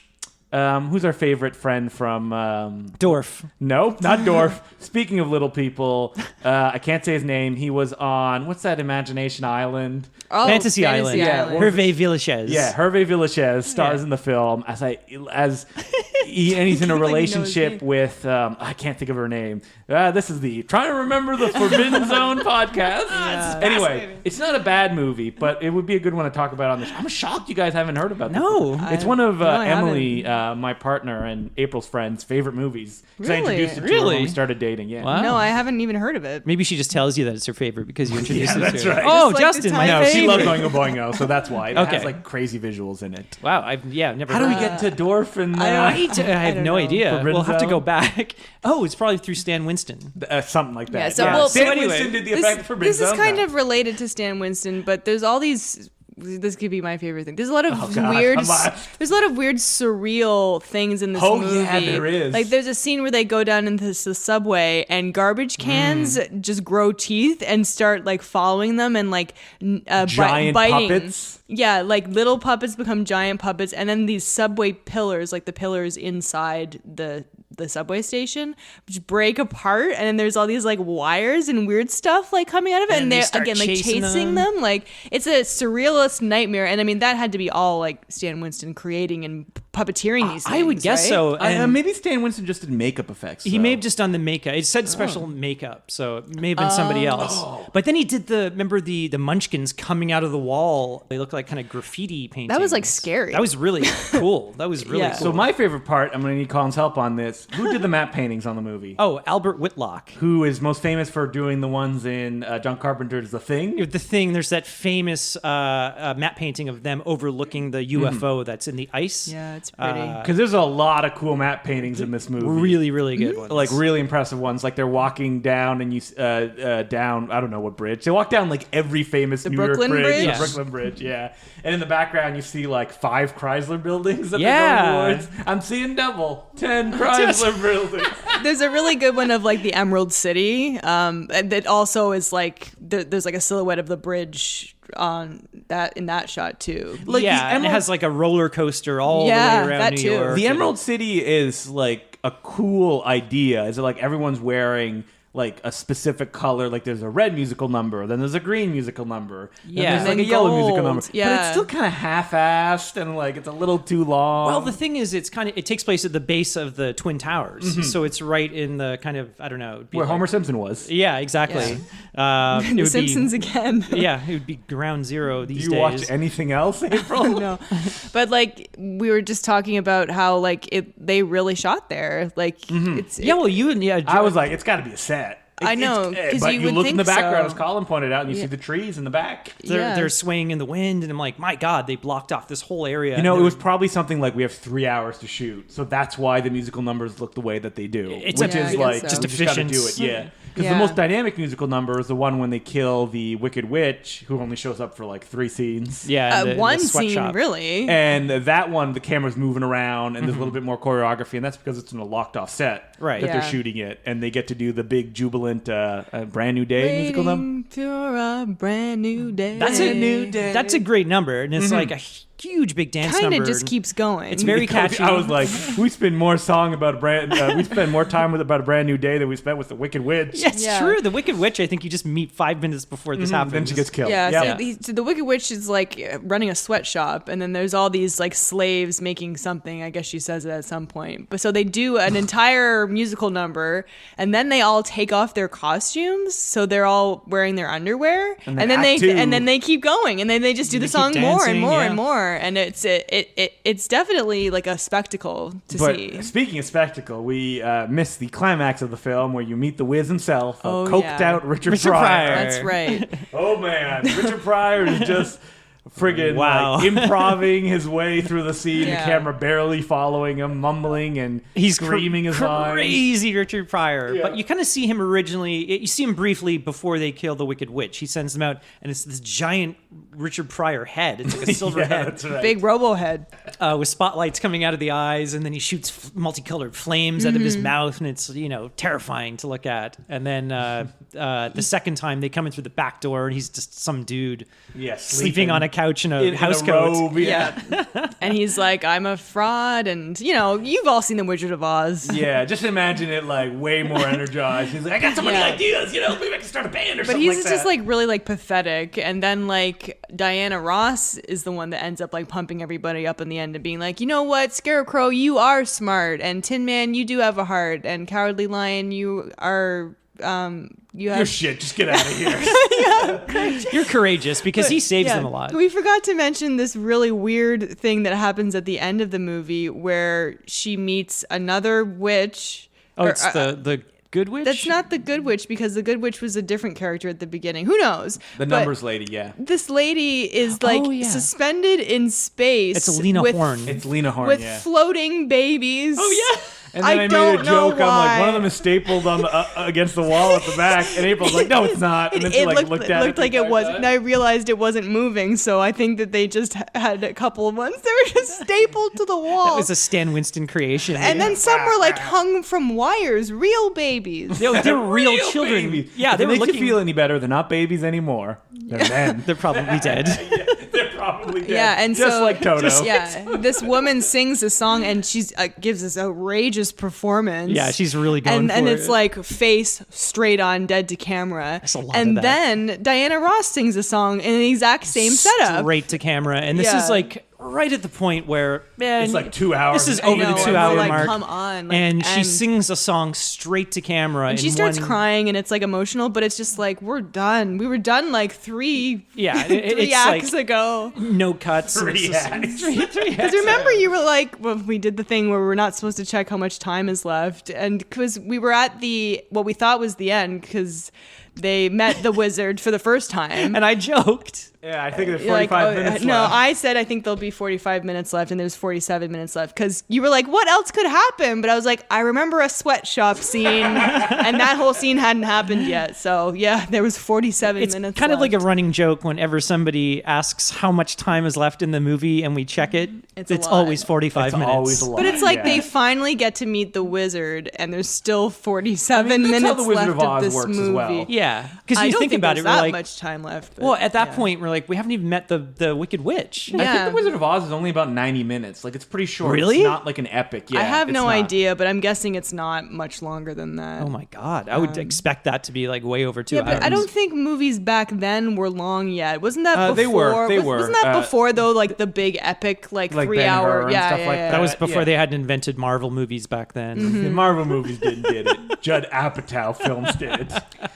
Who's our favorite friend from Dorf. No, not Dorf. Speaking of little people, I can't say his name. He was on what's that Imagination Island? Oh, Fantasy Island. Yeah, Hervé Villechaize. Yeah, Hervé Villechaize stars Yeah. in the film and he's in a like you know his relationship name. with I can't think of her name. This is the Trying to Remember the Forbidden Zone podcast. Anyway, it's not a bad movie, but it would be a good one to talk about on this. I'm shocked you guys haven't heard about this. No. It's one of I Emily, my partner, and April's friend's favorite movies. 'Cause I Really? introduced it to her when Really? we started dating. Yeah. Wow. No, I haven't even heard of it. Maybe she just tells you that it's her favorite because you introduced Yeah, it that's to her. right. Oh, Just like Justin, the my time No, she favorite. loves Oingo Boingo, so that's why. It Okay. has like crazy visuals in it. Wow, I've never How do heard we get to Dorf and I have don't no know. idea. Forbidden We'll have to Zone? go back. Oh, it's probably through Stan Winston. something like that? Yeah, so, well, Stan so anyway, Winston did the This, effect for this is Forbidden kind Zone. of related to Stan Winston, but there's all these. This could be my favorite thing. There's a lot of God, weird. I'm on. There's a lot of weird, surreal things in this Oh, movie. yeah, there is. Like there's a scene where they go down into the subway and garbage cans just grow teeth and start like following them and like Giant biting. puppets? Yeah, like little puppets become giant puppets, and then these subway pillars, like the pillars inside the subway station, just break apart, and then there's all these like wires and weird stuff like coming out of it, And and they they're start again like chasing chasing them. Like it's a surrealist nightmare, and I mean that had to be all like Stan Winston creating and puppeteering these things. I would guess right? so. And maybe Stan Winston just did makeup effects. he may have just done the makeup. It said special makeup, so it may have been somebody else. Oh. But then he did remember the munchkins coming out of the wall. They look like kind of graffiti paintings. That was like scary. That was really cool. That was really Yeah. cool. So my favorite part, I'm going to need Colin's help on this. Who did the matte paintings on the movie? Oh, Albert Whitlock. Who is most famous for doing the ones in John Carpenter's The Thing? The Thing, there's that famous matte painting of them overlooking the UFO that's in the ice. Yeah, it's pretty. Because there's a lot of cool matte paintings in this movie. Really, really good ones. Like really impressive ones. Like they're walking down and you down, I don't know what bridge. They walk down like every famous New Brooklyn York bridge. Bridge? The Brooklyn Bridge, yeah. And in the background you see like 5 Chrysler buildings that Yeah. they're going towards. I'm seeing double. 10 Chrysler buildings. There's a really good one of like the Emerald City, and that also is like there's like a silhouette of the bridge on that in that shot too. Like, yeah, the and it Emerald- has like a roller coaster all Yeah, the way around that New too. York. The Emerald City is like a cool idea. Is it like everyone's wearing like a specific color. Like there's a red musical number, then there's a green musical number, Yeah. then there's like And a yellow musical gold. number. But Yeah. it's still kind of half-assed and like it's a little too long. Well, the thing is, it takes place at the base of the Twin Towers, so it's right in the kind of, I don't know, it'd be where like- Homer Simpson was. Yeah, exactly. It The would Simpsons again. Yeah, it would be ground zero Do these you days. watch anything else, April? No, but like we were just talking about how like they really shot there. Like it's Yeah, well, you and I was like, it's got to be a set. I know, 'cause but you you would look in the think background, so. as Colin pointed out, and you see the trees in the back. they're swaying in the wind, and I'm like, my God, they blocked off this whole area. You know, And it was probably something like we have 3 hours to shoot, so that's why the musical numbers look the way that they do. It's which Yeah, I is guess like so. Just we gotta efficient. do it, yeah. Because Yeah. the most dynamic musical number is the one when they kill the Wicked Witch, who only shows up for like 3 scenes. yeah, in the one sweatshop. scene really. And that one, the camera's moving around, and there's a little bit more choreography, and that's because it's in a locked-off set Right. that Yeah. they're shooting it, and they get to do the big jubilant Brand New Day musical number. Waiting for a brand new day. That's a new day. That's a great number, and it's like a huge big dance Kind number. of just keeps going. It's very catchy. I was like, we spend more song about a brand. We spend more time about a brand new day than we spent with the Wicked Witch. Yeah, it's Yeah. true. The Wicked Witch, I think you just meet 5 minutes before this happens. Then she gets killed. Yeah, Yep. so the Wicked Witch is like running a sweatshop, and then there's all these like slaves making something. I guess she says it at some point. But so they do an entire musical number, and then they all take off their costumes, so they're all wearing their underwear, And and then then act they two. and then they keep going, and then they just do They the keep song more and dancing, more yeah. and more, and it's definitely like a spectacle to But see. speaking of spectacle, we missed the climax of the film where you meet the Wiz himself, a Oh, coked yeah. out Richard Richard Pryor. Pryor. That's right. Oh man, Richard Pryor is just friggin' Wow. like improving his way through the scene. Yeah. The camera barely following him, mumbling and He's screaming his lines. crazy Richard Pryor. Yeah. But you kind of see him originally. You see him briefly before they kill the Wicked Witch. He sends them out, and it's this giant Richard Pryor head. It's like a silver Yeah, head that's right. Big robo head. with spotlights coming out of the eyes, and then he shoots multicolored flames out of his mouth, and it's terrifying to look at. And then the second time they come in through the back door, and he's just some dude Yes, sleeping on a couch in a in house a coat. robe, yeah. And he's like, I'm a fraud. And, you've all seen The Wizard of Oz. Yeah, just imagine it like way more energized. He's like, I got so many Yeah. ideas, maybe I can start a band or But something he's like that. just like really like pathetic. And then like Diana Ross is the one that ends up like pumping everybody up in the end and being like, you know what, Scarecrow, you are smart. And Tin Man, you do have a heart. And Cowardly Lion, you are, you You're have. shit, just get out of here. You're courageous because he saves Yeah. them a lot. We forgot to mention this really weird thing that happens at the end of the movie where she meets another witch. Oh, Or, it's the Good Witch? That's not the Good Witch because the Good Witch was a different character at the beginning. Who knows? The But numbers lady, yeah. This lady is like Oh, yeah. suspended in space. It's Lena with, Horne. It's Lena Horne, with yeah. floating babies. Oh, yeah. And then I, made don't a know joke. I'm like, one of why. them is stapled on the against the wall at the back, and April's like, no, it's not. And then she like looked at it. looked like it was. And I realized it wasn't moving, so I think that they just had a couple of ones that were just stapled to the wall. That was a Stan Winston creation. and then some were like hung from wires, real babies. they're real children. Babies. Yeah, If they it were makes looking. you feel any better, they're not babies anymore. They're men. They're probably dead. They're probably dead. Yeah, and just so like Toto. this woman sings a song and she's gives this outrageous performance. Yeah, she's really going and for it's it. like face straight on, dead to camera. There's a lot and of that. then Diana Ross sings a song in the exact same setup. Straight to camera. And this Yeah. is like right at the point where, man. It's like 2 hours. This is and over know, the and 2 we're hour like, mark. come on, like, and she and- sings a song straight to camera. And she in starts one- crying and it's like emotional, but it's just like we're done. We were done like three it's acts like ago. no cuts. Three It's just- acts. Because remember, you were like, well, we did the thing where we're not supposed to check how much time is left, and because we were at what we thought was the end, because they met the wizard for the first time. And I joked. Yeah, I think there's You're 45 minutes no, left. I said I think there'll be 45 minutes left, and there's 47 minutes left. Because you were like, what else could happen? But I was like, I remember a sweatshop scene, and that whole scene hadn't happened yet. So yeah, there was 47 It's minutes kind of like a left. running joke whenever somebody asks how much time is left in the movie and we check it. It's It's a lot. always 45 It's minutes. always a lot. But it's like yeah. they finally get to meet the wizard, and there's still 47 That's minutes how the Wizard left of Oz this works movie. as well. Yeah, Yeah, because I you don't think about it, there's we're that like, much time left. But, well, at that yeah. point, we're like, we haven't even met the Wicked Witch. I Yeah. think The Wizard of Oz is only about 90 minutes. Like, it's pretty short. Really? It's not like an epic. Yeah, I have it's no not. idea, but I'm guessing it's not much longer than that. Oh my God, I would expect that to be like way over 2 Yeah, hours. but I don't think movies back then were long yet. Wasn't that before? They were. Wasn't that before though? Like the big epic, like Ben-Hur 3 hour. and Yeah, stuff yeah, like yeah. That was before yeah. they hadn't invented Marvel movies back then. The Marvel movies didn't get it. Judd Apatow films did.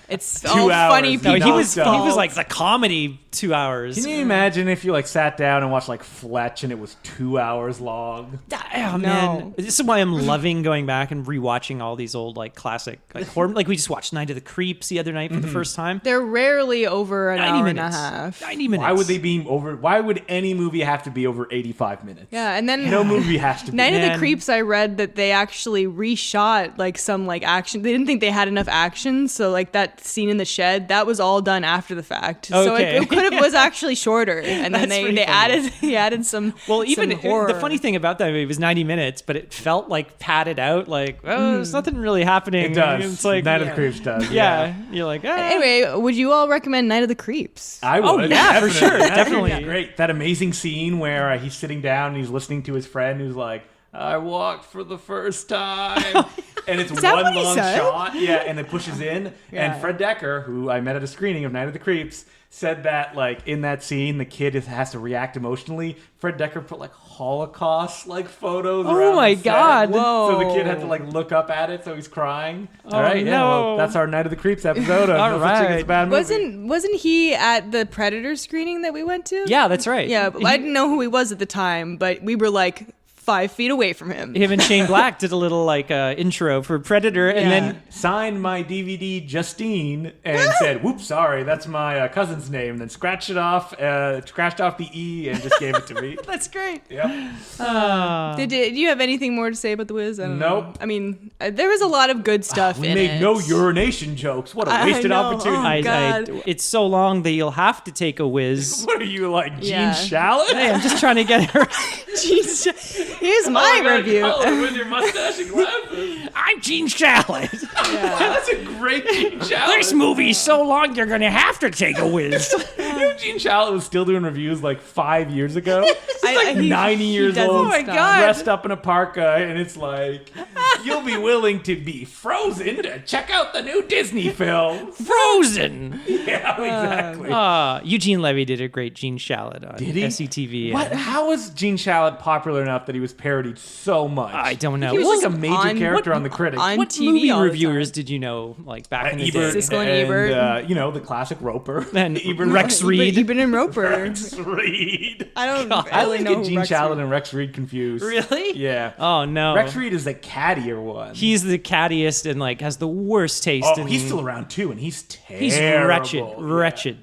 It's 2 all hours. funny No, people. he was fault. like the comedy 2 hours. Can you imagine if you like sat down and watched like Fletch and it was 2 hours long? Oh, man, this is why I'm loving going back and rewatching all these old like classic like horror. Like we just watched Night of the Creeps the other night for the first time. They're rarely over an 90 hour minutes. and a half. 90 minutes. Why would they be over? Why would any movie have to be over 85 minutes? Yeah, and then No movie has to be. Night of the Man. Creeps, I read that they actually reshot like some like action. They didn't think they had enough action, so like that scene in the shed, that was all done after the fact. So Okay. it could have was actually shorter, and then That's pretty they funny. added some. Well, even some horror. the funny thing about that movie was 90 minutes, but it felt like padded out. Like, oh, there's nothing really happening. It does. It's like, Night of the Creeps does. yeah, you're like, ah. Anyway, would you all recommend Night of the Creeps? I would. Oh, yeah, for sure, That definitely. would be great. That amazing scene where he's sitting down and he's listening to his friend who's like, I walked for the first time. And it's that one what he long said? shot. Yeah, and it pushes in. Yeah. And Fred Decker, who I met at a screening of Night of the Creeps, said that like in that scene the kid has to react emotionally. Fred Decker put like Holocaust like photos around my the set. God. So the kid Whoa. had to like look up at it so he's crying. All right, yeah, no. well, that's our Night of the Creeps episode of All No Such Thing as a right. Bad Movie. Wasn't he at the Predator screening that we went to? Yeah, that's right. Yeah, but I didn't know who he was at the time, but we were like 5 feet away from him. Him and Shane Black did a little like intro for Predator, and then Signed my DVD Justine and said, whoops, sorry, that's my cousin's name. Then scratched it off, scratched off the E and just gave it to me. That's great. Yep. Did you have anything more to say about The Wiz? I don't Nope. know. I mean, there was a lot of good stuff We in made it. no urination jokes. What a I wasted know. opportunity. God. it's so long that you'll have to take a whiz. What are you, like, Gene Yeah. Shalit? Hey, I'm just trying to get her. Jeez, here's my review. With your mustache and glasses. I'm Gene Shalit. That's a great Gene Shalit. This movie's so long, you're gonna have to take a whiz. You know Gene Shalit was still doing reviews like 5 years ago? He's I- like he- 90 years doesn't old. Oh my stop. God. Dressed up in a parka, and it's like, you'll be willing to be frozen to check out the new Disney film. Frozen. Yeah, exactly. Eugene Levy did a great Gene Shalit on Did he? SCTV. What? How was Gene Shalit popular enough that he was parodied so much? I don't know. He was was like a major on- character on the Critics. on What TV movie all the reviewers time. did you know, like back in the Ebert day? Siskel and Ebert. you know, the classic Roper. And Ebert Rex Reed. Eben and Roper. Rex Reed. I don't I really always know get who Gene Rex Shalit Reed- and Rex Reed confused. Really? Yeah. Oh no. Rex Reed is the cattier one. He's the cattiest and like has the worst taste. oh, in he's still around too, and he's terrible. He's wretched. Yeah. Wretched.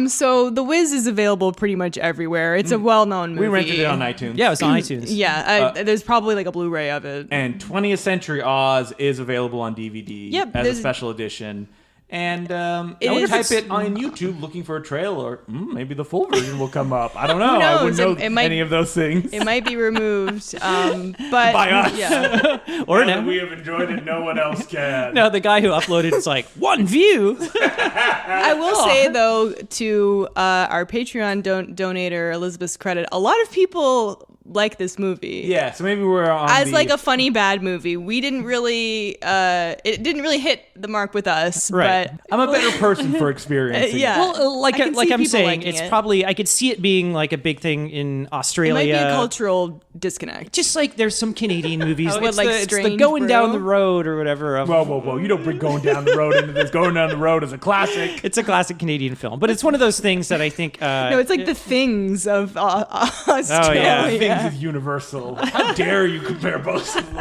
So The Wiz is available pretty much everywhere. It's a well-known movie. We rented it on iTunes. Yeah, it was on iTunes. Yeah, there's probably like a Blu-ray of it. And 20th Century Oz is available on DVD Yep, as a there's- special edition. And It I would is- type it on YouTube looking for a trailer. Maybe the full version will come up. I don't know. I knows? wouldn't know It might- any of those things. It might be removed, but By us. Yeah. Or Now that no. we have enjoyed it, no one else can. No, the guy who uploaded it's like 1 view. I will say though, to our Patreon donator Elizabeth's credit, a lot of people like this movie. Yeah, so maybe we're on As the, like a funny bad movie. We didn't really it didn't really hit the mark with us, Right. but I'm a better person for experiencing yeah. it. Well, I can see I'm people saying, liking it's it. probably I could see it being like a big thing in it Australia. might be a cultural disconnect. Just like there's some Canadian movies. What, it's, like it's the Strange going down Brew? the road or whatever. Whoa, whoa, whoa. You don't bring Going Down the Road into this. Going Down the Road is a classic. It's a classic Canadian film, but it's one of those things that I think. No, it's like the things of Australia. Oh, yeah. Things is universal. How dare you compare both of them?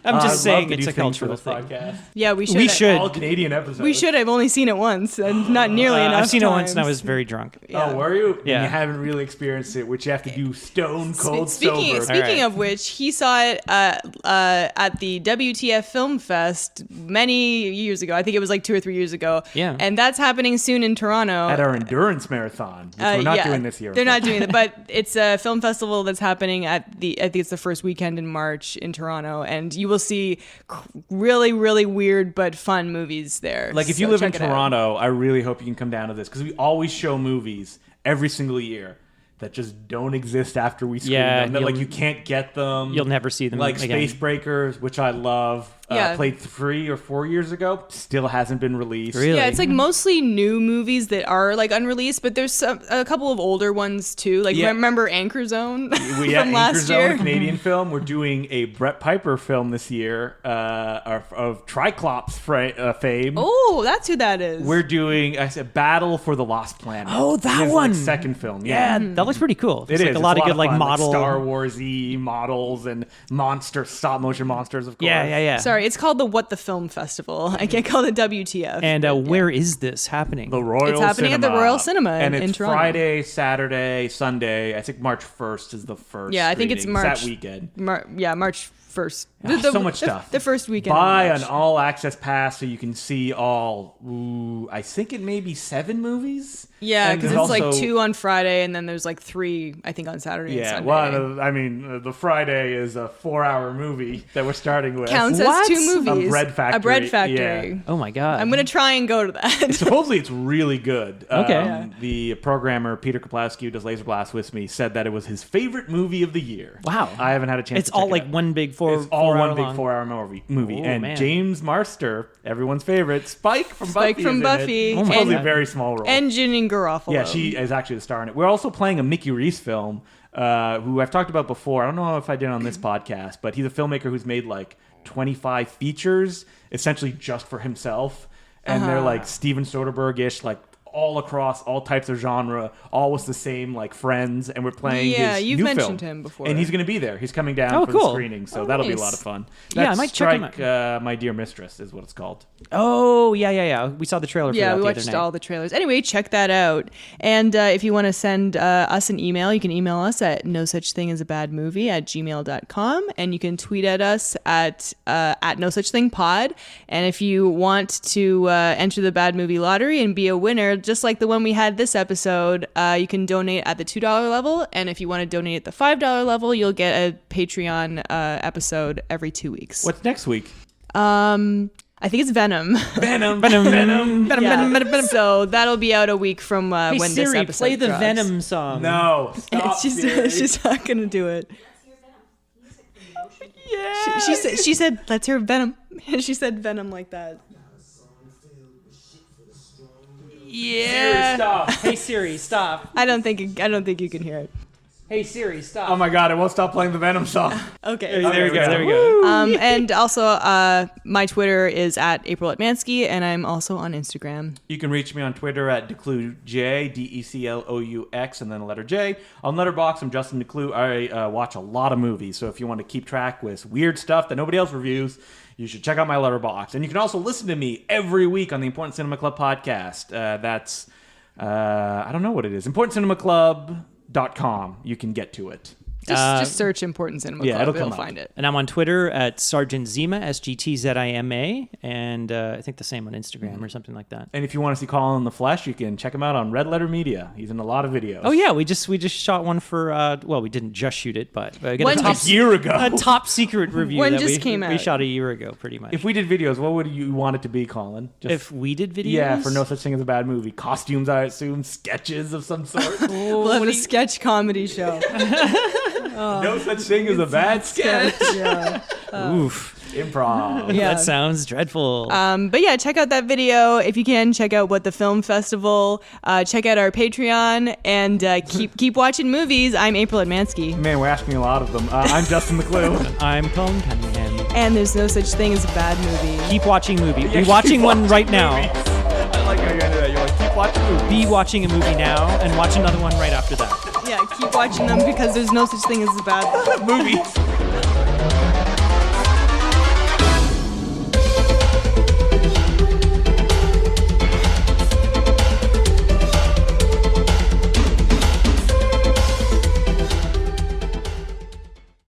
I'm just saying it's a cultural thing. Podcast. Yeah, we should. We should. All Canadian episodes. We should. I've only seen it once, and not nearly enough. I've seen it once and I times. was very drunk. Yeah. Oh, were you? Yeah. And you haven't really experienced it, which you have to do stone cold Speaking sober. speaking Alright. of which, he saw it at the WTF Film Fest many years ago. I think it was like 2 or 3 years ago. Yeah. And that's happening soon in Toronto. At our endurance marathon, which we're not yeah, doing this year. They're not doing it, but it's a film festival festival that's happening I think it's the first weekend in March in Toronto, and you will see really, really weird but fun movies there. Like if you live in Toronto, I really hope you can come down to this because we always show movies every single year that just don't exist after we screen them. That like you can't get them. You'll never see them like again. Space Breakers, which I love. Played 3 or 4 years ago. Still hasn't been released. Really? Yeah, it's like mostly new movies that are like unreleased, but there's a couple of older ones too. Like remember Anchor Zone from last year? Anchor Zone, a Canadian film. We're doing a Brett Piper film this year of Triclops fame. Oh, that's who that is. We're doing Battle for the Lost Planet. Oh, that his, one. Like, second film. Yeah, that looks pretty cool. It like is. a lot of good like fun, model Star Wars-y models and stop motion monsters, of course. Yeah. Sorry, it's called the What the Film Festival. I can't call it WTF. And where is this happening? The Royal It's happening Cinema. at the Royal Cinema and in it's Toronto. Friday, Saturday, Sunday. I think March 1st is the first. Yeah, I think it's screening. March. That weekend. March 1st. So much stuff. The first weekend. Buy in March. an all-access pass so you can see all. I think it may be 7 movies. Yeah, And because there's it's like also- 2 on Friday, and then there's like 3, I think, on Saturday and Yeah, Sunday. well, I mean, the Friday is a 4-hour movie that we're starting with. Counts What? as 2 movies. A Bread Factory. A Bread Factory. Yeah. Oh my god. I'm going to try and go to that. Supposedly it's really good. Okay. The programmer, Peter Kaplowski, who does Laser Blast with me, said that it was his favorite movie of the year. Wow. I haven't had a chance It's to check all it like out. one big four. It's all 4 one hour big long. 4-hour movie. Oh, And man. James Marster, everyone's favorite, Spike from Spike Buffy. from is in Buffy. It. Oh my Supposedly God. a very small role. And Janine Garofalo. Yeah, she is actually the star in it. We're also playing a Mickey Reese film, who I've talked about before. I don't know if I did on this podcast, but he's a filmmaker who's made like 25 features, essentially just for himself. And they're like Steven Soderbergh-ish, like all across all types of genre, all with the same like friends. And we're playing his you've new mentioned film. him before. And he's going to be there. He's coming down Oh, for cool. the screening, so that'll be a nice. lot of fun. Yeah, I That's might check him Strike, My Dear Mistress is what it's called. Oh yeah. We saw the trailer for Yeah, that we the other watched night. all the trailers. Anyway, check that out. And if you want to send us an email, you can email us at nosuchthingasabadmovie@gmail.com, and you can tweet at us at nosuchthingpod. And if you want to enter the Bad Movie Lottery and be a winner, just like the one we had this episode, you can donate at the $2 level. And if you want to donate at the $5 level, you'll get a Patreon episode every 2 weeks. What's next week? I think it's Venom. Venom. Yeah. So that'll be out a week from Hey when Siri, this episode play the drops. Venom song. No, stop, Siri. she's not gonna do it. Let's hear Venom. Music from the ocean. She said let's hear Venom, and she said Venom like that. Siri, stop. Hey Siri, stop. I don't think you can hear it. Hey Siri, stop. Oh my god, it won't stop playing the Venom song. Okay. There we go. And also, my Twitter is at April Atmansky, and I'm also on Instagram. You can reach me on Twitter at DeClouJ, DECLOUX, and then the letter J. On Letterboxd, I'm Justin DeClou. I watch a lot of movies, so if you want to keep track with weird stuff that nobody else reviews, you should check out my Letterboxd. And you can also listen to me every week on the Important Cinema Club podcast. That's, I don't know what it is, ImportantCinemaClub.com. You can get to it. Just search Important Cinema yeah, Club. it'll come You'll up. find it. And I'm on Twitter at Sergeant Zima, SGTZIMA, and I think the same on Instagram or something like that. And if you want to see Colin in the flesh, you can check him out on Red Letter Media. He's in a lot of videos. Oh yeah, we just shot one for well, we didn't just shoot it, but we got One a top, just- A year ago. a top secret review One that just we, came we out. shot a year ago, pretty much. If we did videos, what would you want it to be, Colin? Just, If we did videos, yeah, for No Such Thing as a Bad Movie. Costumes, I assume. Sketches of some sort. We'll have a sketch comedy show. No Such Thing as a Bad Sketch. Yeah. oof, Improv. Yeah. that sounds dreadful. But yeah, check out that video if you can. Check out What the Film Festival. Check out our Patreon, and keep watching movies. I'm April Atmansky, Man, we're asking a lot of them. I'm Justin McClue. I'm Colin Cunningham. and there's no such thing as a bad movie. Keep watching movie. Yeah, Be watching keep one right now. movies. I like how you ended that. You're like, keep watching movies. Be watching a movie now and watch another one right after that. Yeah, keep watching them because there's no such thing as a bad Movies.